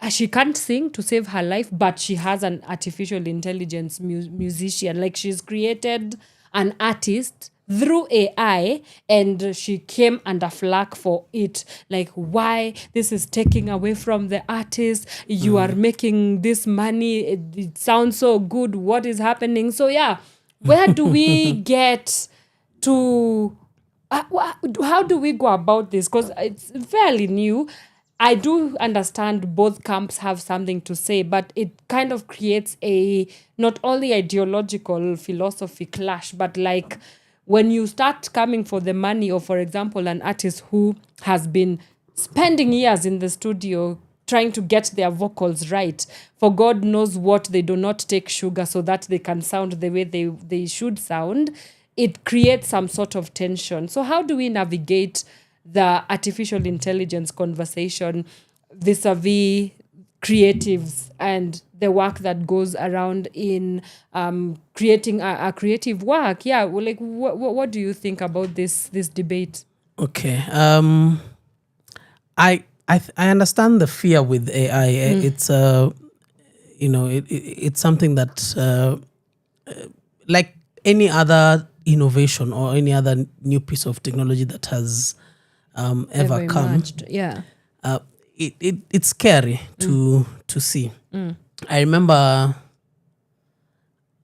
She can't sing to save her life, but she has an artificial intelligence musician. Like, she's created an artist through AI, and she came under flack for it. Like, why this is taking away from the artist? You are making this money. It sounds so good. What is happening? So yeah, where do we get to? How do we go about this? Because it's fairly new. I do understand both camps have something to say, but it kind of creates a not only ideological philosophy clash, but like when you start coming for the money of, for example, an artist who has been spending years in the studio trying to get their vocals right, for God knows what, they do not take sugar so that they can sound the way they should sound, it creates some sort of tension. So how do we navigate the artificial intelligence conversation vis-a-vis creatives and the work that goes around in creating a creative work? Yeah, well, like what do you think about this debate? Okay, I understand the fear with AI. It's it's something that like any other innovation or any other new piece of technology that has ever come. Emerged, yeah. It's scary to see. I remember,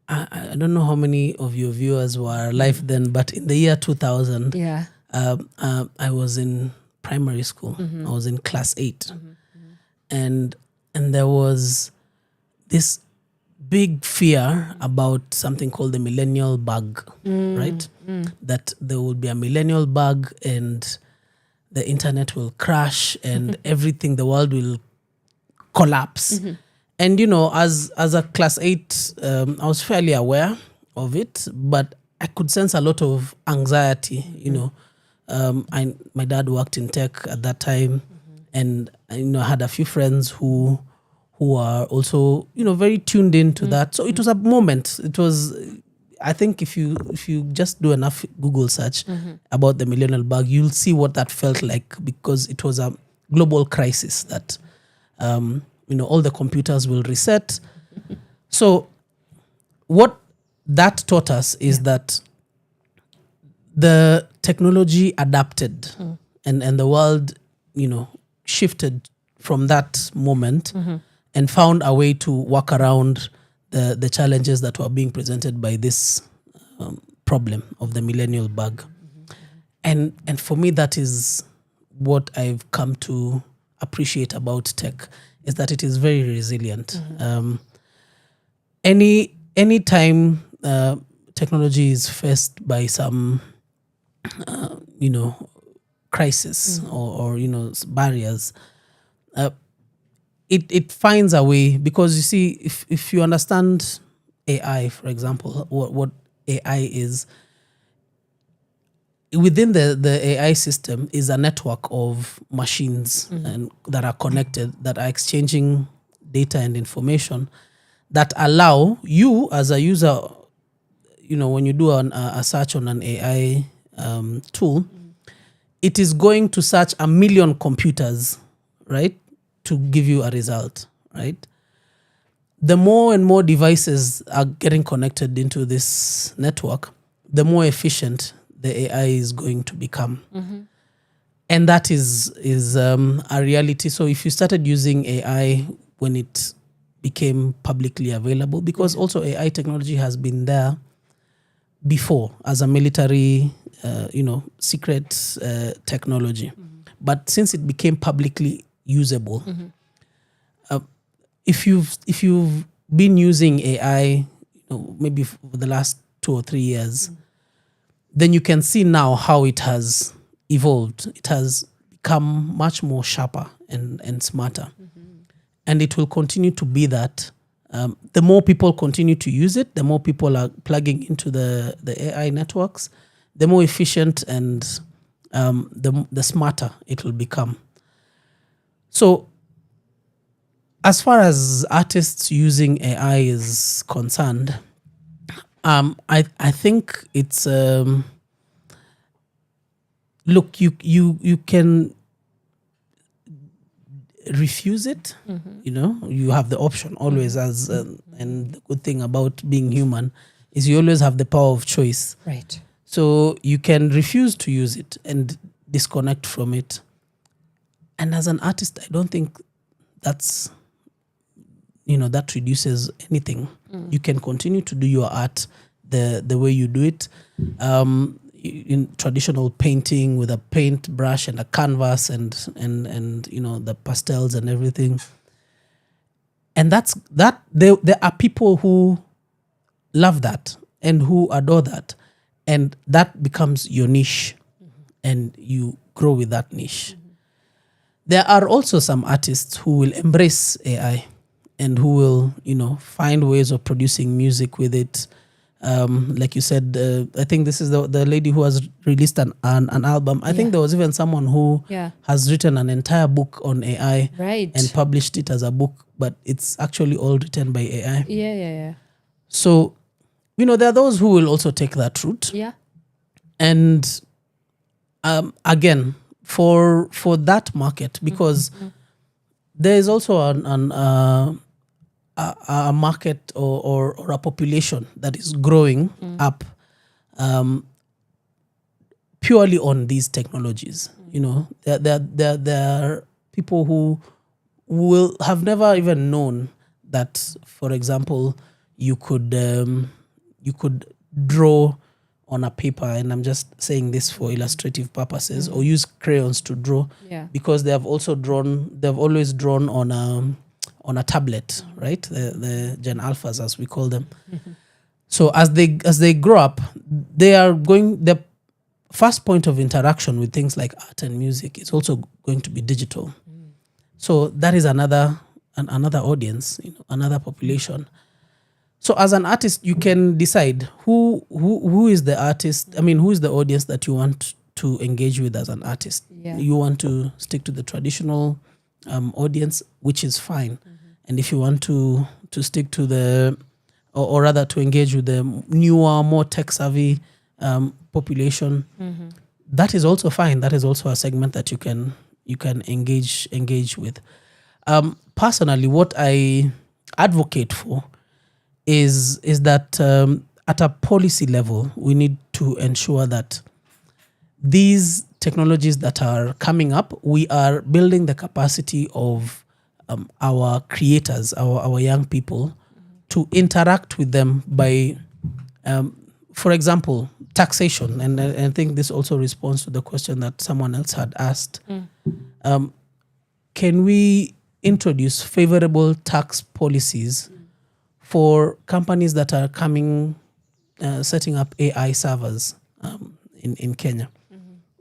I don't know how many of your viewers were alive then, but in the year 2000, yeah, I was in primary school. I was in class 8, and there was this big fear about something called the millennial bug, right? That there will be a millennial bug and the internet will crash and everything, the world will collapse. And, as a class 8, I was fairly aware of it, but I could sense a lot of anxiety, my dad worked in tech at that time, and, I had a few friends who are also, very tuned into that. So it was a moment. It was, I think if you just do enough Google search about the millennial bug, you'll see what that felt like, because it was a global crisis that, all the computers will reset. So what that taught us is that the technology adapted and the world, shifted from that moment and found a way to work around the challenges that were being presented by this problem of the millennial bug. And for me, that is what I've come to appreciate about tech, is that it is very resilient. Any time technology is faced by some, crisis or barriers, it finds a way, because you see, if you understand AI, for example, what AI is, within the AI system is a network of machines and that are connected, that are exchanging data and information that allow you as a user, when you do a search on an AI tool, it is going to search 1 million computers, right, to give you a result, right? The more and more devices are getting connected into this network, the more efficient the AI is going to become. And that is a reality. So if you started using AI when it became publicly available, because also AI technology has been there before as a military, secret technology. But since it became publicly usable, if you've been using AI, maybe for the last 2 or 3 years, then you can see now how it has evolved. It has become much more sharper and smarter. And it will continue to be that. The more people continue to use it, the more people are plugging into the AI networks, the more efficient and the smarter it will become. So as far as artists using AI is concerned, I think it's look, you can refuse it. You have the option always, as and the good thing about being human is you always have the power of choice. Right. So you can refuse to use it and disconnect from it. And as an artist, I don't think that's, that reduces anything. You can continue to do your art the way you do it. In traditional painting with a paintbrush and a canvas and the pastels and everything. And there are people who love that and who adore that. And that becomes your niche, and you grow with that niche. There are also some artists who will embrace AI and who will, find ways of producing music with it. Like you said, I think this is the lady who has released an album. I think there was even someone who has written an entire book on AI and published it as a book, but it's actually all written by AI. Yeah. So, there are those who will also take that route. Yeah. And again, for that market, because there is also a market or a population that is growing up purely on these technologies. There are people who will have never even known that, for example, you could draw on a paper, and I'm just saying this for illustrative purposes, or use crayons to draw, because they have always drawn on a tablet, right? The Gen Alphas, as we call them. So as they grow up, the first point of interaction with things like art and music is also going to be digital. So that is another audience, another population. So as an artist, you can decide who is the artist. I mean, who is the audience that you want to engage with as an artist. Yeah. You want to stick to the traditional audience, which is fine. And if you want to stick to the, or rather to engage with the newer, more tech-savvy population, that is also fine. That is also a segment that you can engage with. Personally, what I advocate for is that at a policy level, we need to ensure that these technologies that are coming up, we are building the capacity of our creators, our young people, to interact with them by, for example, taxation. And I think this also responds to the question that someone else had asked. Can we introduce favorable tax policies for companies that are setting up AI servers in Kenya?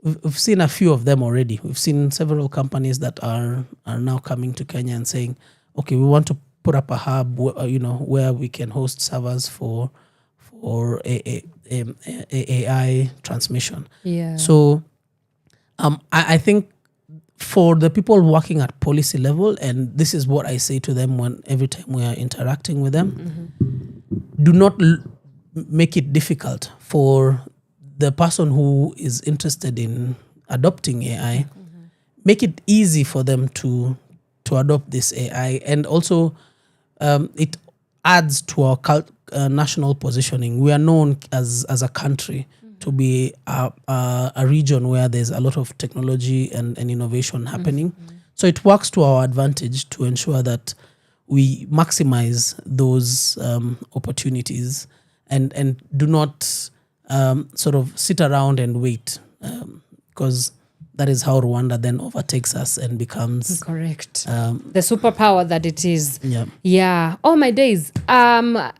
We've seen a few of them already. We've seen several companies that are now coming to Kenya and saying, okay, we want to put up a hub, where we can host servers for AI transmission. Yeah. So I think for the people working at policy level, and this is what I say to them every time we are interacting with them, do not make it difficult for the person who is interested in adopting AI. Make it easy for them to adopt this AI, and also it adds to our national positioning. We are known as a country to be a region where there's a lot of technology and innovation happening. So it works to our advantage to ensure that we maximize those opportunities and do not sort of sit around and wait, because that is how Rwanda then overtakes us and becomes correct the superpower that it is. Yeah. Oh my days.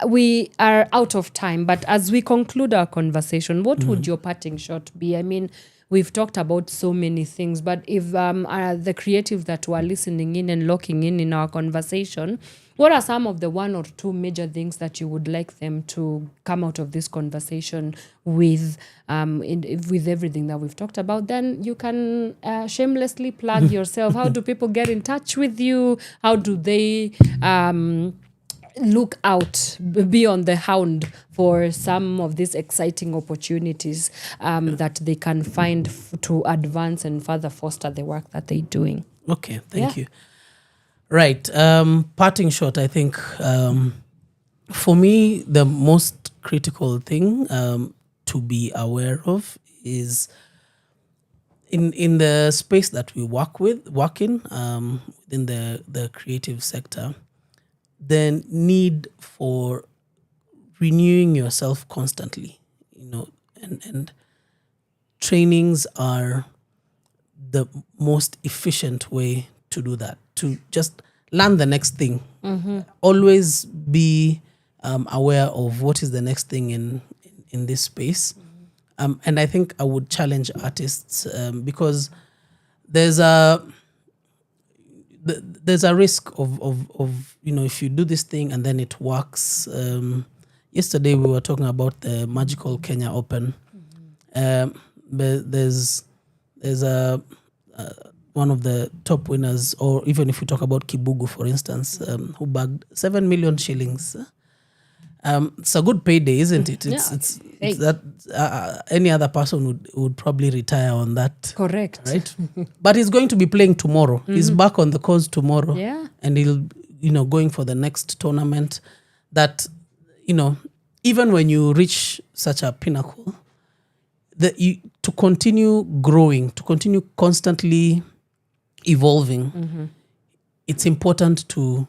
We are out of time, but as we conclude our conversation, what would your parting shot be? I mean, we've talked about so many things, but if the creatives that were listening in and locking in our conversation, what are some of the one or two major things that you would like them to come out of this conversation with everything that we've talked about? Then you can shamelessly plug yourself. How do people get in touch with you? How do they look out, be on the hound for some of these exciting opportunities that they can find to advance and further foster the work that they're doing? Okay, thank you. Right. Parting shot, I think for me, the most critical thing to be aware of is in the space that we work in within the creative sector, the need for renewing yourself constantly, and trainings are the most efficient way to do that, to just learn the next thing. Always be aware of what is the next thing in this space. And I think I would challenge artists because there's a risk of if you do this thing and then it works. Yesterday we were talking about the magical Kenya Open. There's one of the top winners, or even if we talk about Kibugu, for instance, who bagged 7 million shillings. It's a good payday, isn't it? It's that any other person would probably retire on that. Correct. Right? But he's going to be playing tomorrow. He's back on the course tomorrow. Yeah. And he'll, going for the next tournament. That, even when you reach such a pinnacle, to continue growing, to continue constantly evolving, it's important to,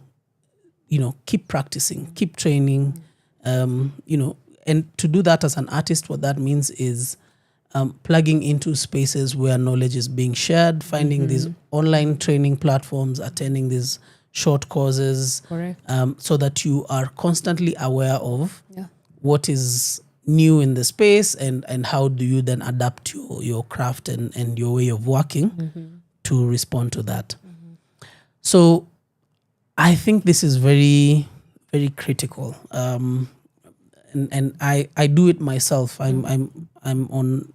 keep practicing, keep training, and to do that as an artist, what that means is plugging into spaces where knowledge is being shared, finding these online training platforms, attending these short courses, so that you are constantly aware of what is new in the space and how do you then adapt your craft and your way of working to respond to that. So I think this is very, very critical. And I do it myself. I'm on,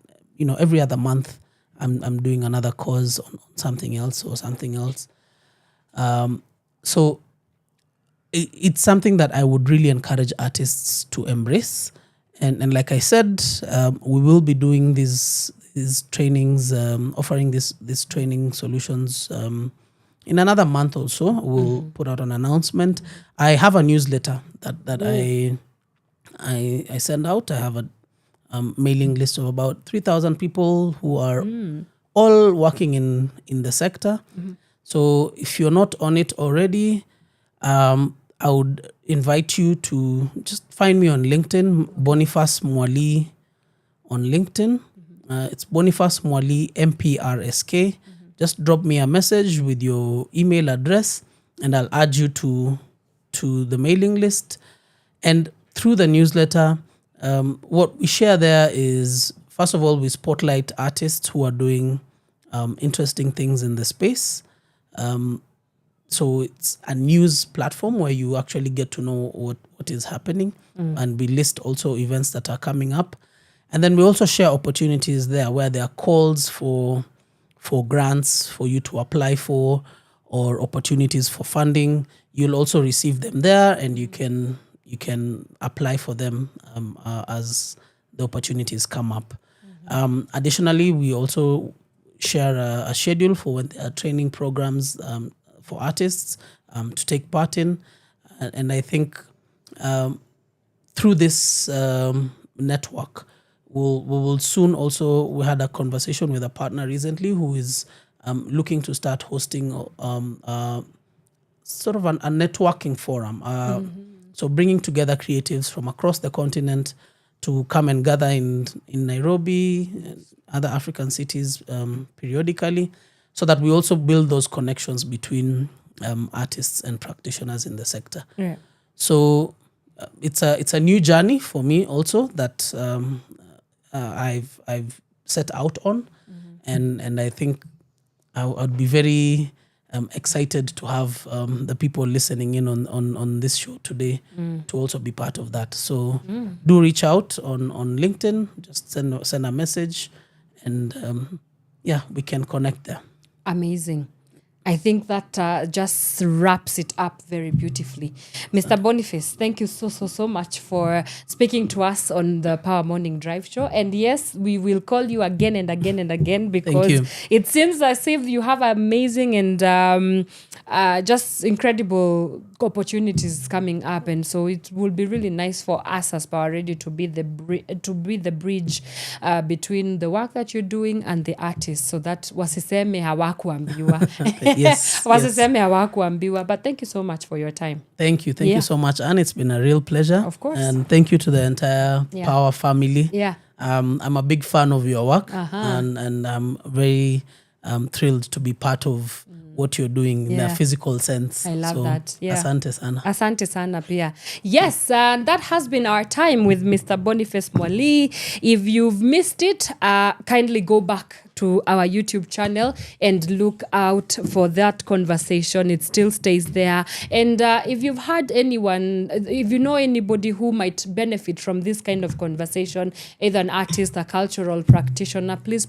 every other month I'm doing another course on something else. So it's something that I would really encourage artists to embrace. And like I said, we will be doing these trainings, offering these training solutions. In another month or so, we'll put out an announcement. I have a newsletter that I send out. I have a mailing list of about 3,000 people who are all working in the sector. So if you're not on it already, I would invite you to just find me on LinkedIn, Boniface Mwalii on LinkedIn. It's Boniface Mwalii, MPRSK. Just drop me a message with your email address and I'll add you to the mailing list. And through the newsletter, what we share there is, first of all, we spotlight artists who are doing interesting things in the space. So it's a news platform where you actually get to know what is happening, and we list also events that are coming up. And then we also share opportunities there where there are calls for grants for you to apply for, or opportunities for funding. You'll also receive them there, and you can apply for them as the opportunities come up. Additionally, we also share a schedule for when there are training programs for artists to take part in. And I think through this network, we will soon also, we had a conversation with a partner recently who is looking to start hosting sort of a networking forum. So bringing together creatives from across the continent to come and gather in Nairobi and other African cities periodically, so that we also build those connections between artists and practitioners in the sector. Yeah. So it's a new journey for me also that I've set out on, and I think I'd be very excited to have the people listening in on this show today to also be part of that. So do reach out on LinkedIn, just send a message, and we can connect there. Amazing. I think that just wraps it up very beautifully. Mr. Boniface, thank you so much for speaking to us on the Power Morning Drive Show. And yes, we will call you again and again and again because it seems as if you have amazing and just incredible opportunities coming up. And so it will be really nice for us as Power Radio to be the bridge between the work that you're doing and the artists, so that wasiseme hawakuambiwa. Yes. But thank you so much for your time. Thank you so much, and it's been a real pleasure. Of course. And thank you to the entire Power family. Yeah. I'm a big fan of your work, and I'm very thrilled to be part of what you're doing in a physical sense. I love that. Yeah. Asante sana. Asante sana pia. Yes, that has been our time with Mr. Boniface Mwalii. If you've missed it, kindly go back to our YouTube channel and look out for that conversation. It still stays there. And if you've heard anyone, if you know anybody who might benefit from this kind of conversation, either an artist, a cultural practitioner, please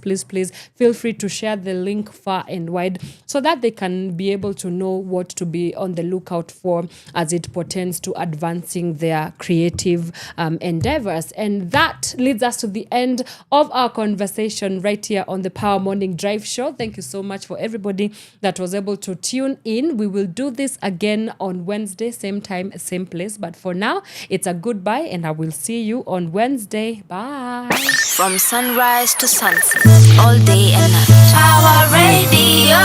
feel free to share the link far and wide so that they can be able to know what to be on the lookout for as it pertains to advancing their creative endeavors. And that leads us to the end of our conversation right here on the Power Morning Drive Show. Thank you so much for everybody that was able to tune in. We will do this again on Wednesday, same time, same place. But for now, it's a goodbye, and I will see you on Wednesday. Bye. From sunrise to sunset, all day and night. Power Radio.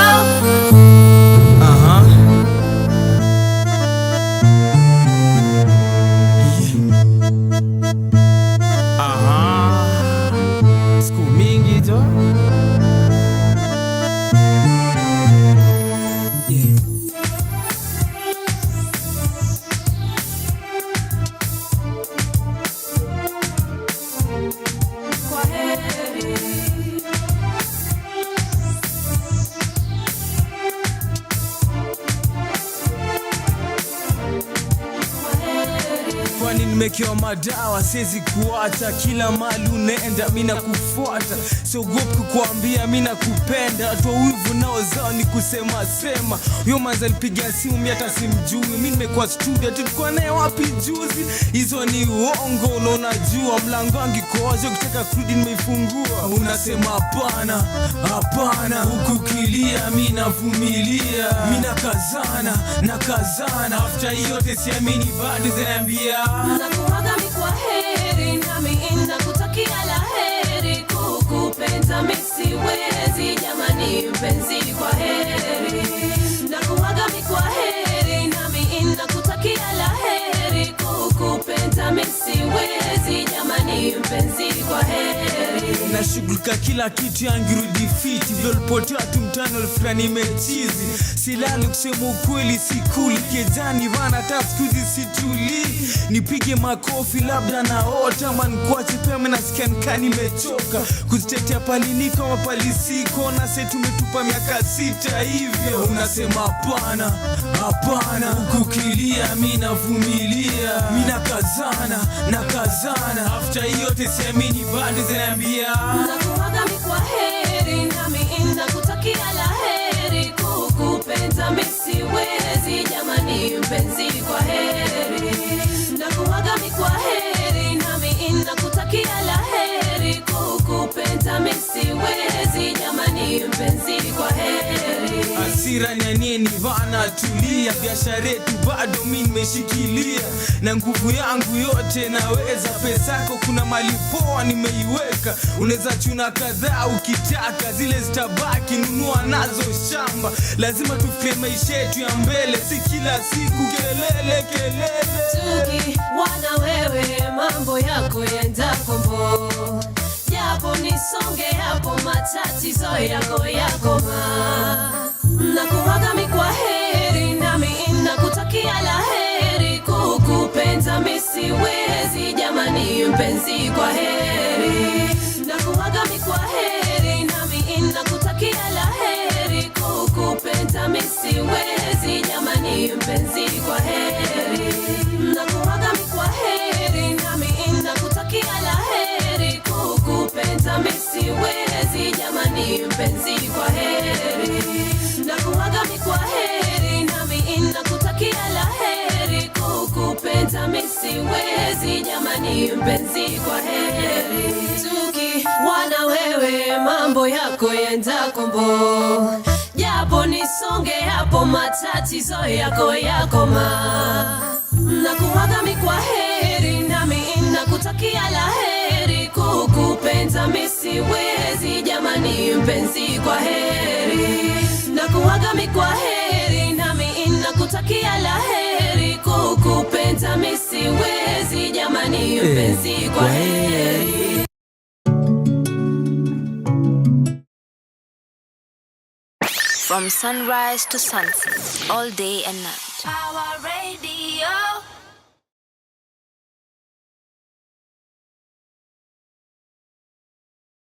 Nimekewa madawa siwezi kuacha, kila mali unaenda mimi nakufuata, siogopi kukuambia mimi nakupenda, watu wivu nao zao ni kusema sema. Huyo manza alipiga simu mimi hata simjui, mimi nimekuwa studio tulikuwa naye wapi juzi, hizo ni uongo na unajua mlango wangu koaje, ukitaka kurudi nimeifungua, unasema hapana huku kilia mimi navumilia, mimi nakazana after yote siamini bado zaniambia nakuaga mikwa heri nami nakutakia la heri, kukupenda mimi siwezi jamani mpenzi kwa heri, nakuaga mikwa heri nami nakutakia la heri, kukupenda mimi siwezi jamani mpenzi kwa heri, nashughulika kila kitu yangirudi fiti, vilipotea tu mtano fulani imechizi, silali kusema ukweli sikuli, kejani vana taskuzi situli, nipige makofi labda naota, manikuache pia mimi nasikia nikani nimechoka, kuzitetea palinika wapalisiko, na sasa tumetupa miaka 6 hivyo, unasema hapana kukilia mimi navumilia, mimi nakazana after yote siamini bado zaniambia nakuaga mikwa heri nami nakutakia la heri, kukupenda mimi siwezi jamani mpenzi kwa heri, nakuaga mikwa heri nami nakutakia la heri, kukupenda mimi siwezi jamani mpenzi kwa heri, hasira nyaneni vana tulia, biashara yetu bado mimi nimeshikilia, na nguvu yangu yote naweza, pesa yako kuna mali poa nimeiweka, unaweza chuna kadhaa ukitaka, zile zitabaki nunua nazo shamba, lazima tufikie maisha yetu ya mbele, si kila siku kelele tuki wana wewe mambo yako yenda kombo, japo nisonge hapo matatizo yako nakuaga mikwa heri nami nakutakia la heri, kukupenda mimi siwezi jamani mpenzi kwa heri, nakuaga mikwa heri nami nakutakia la heri, kukupenda mimi siwezi jamani mpenzi kwa heri, nakuaga mikwa heri nami nakutakia la heri, kukupenda mimi siwezi jamani mpenzi kwa heri, nakuaga mikwa siwezi jamani mpenzi kwa heri. Tukiwana wewe mambo yako yenda kombo, japo nisonge hapo matatizo yako yakoma. Nakuaga mi kwa heri, nami nakutakia la heri. Kukupenda mi siwezi jamani mpenzi kwa heri. Nakuaga mi kwa heri, nami nakutakia la heri. Kukupenda mi siwezi jamani mpenzi kwa heri. From sunrise to sunset, all day and night. Power Radio.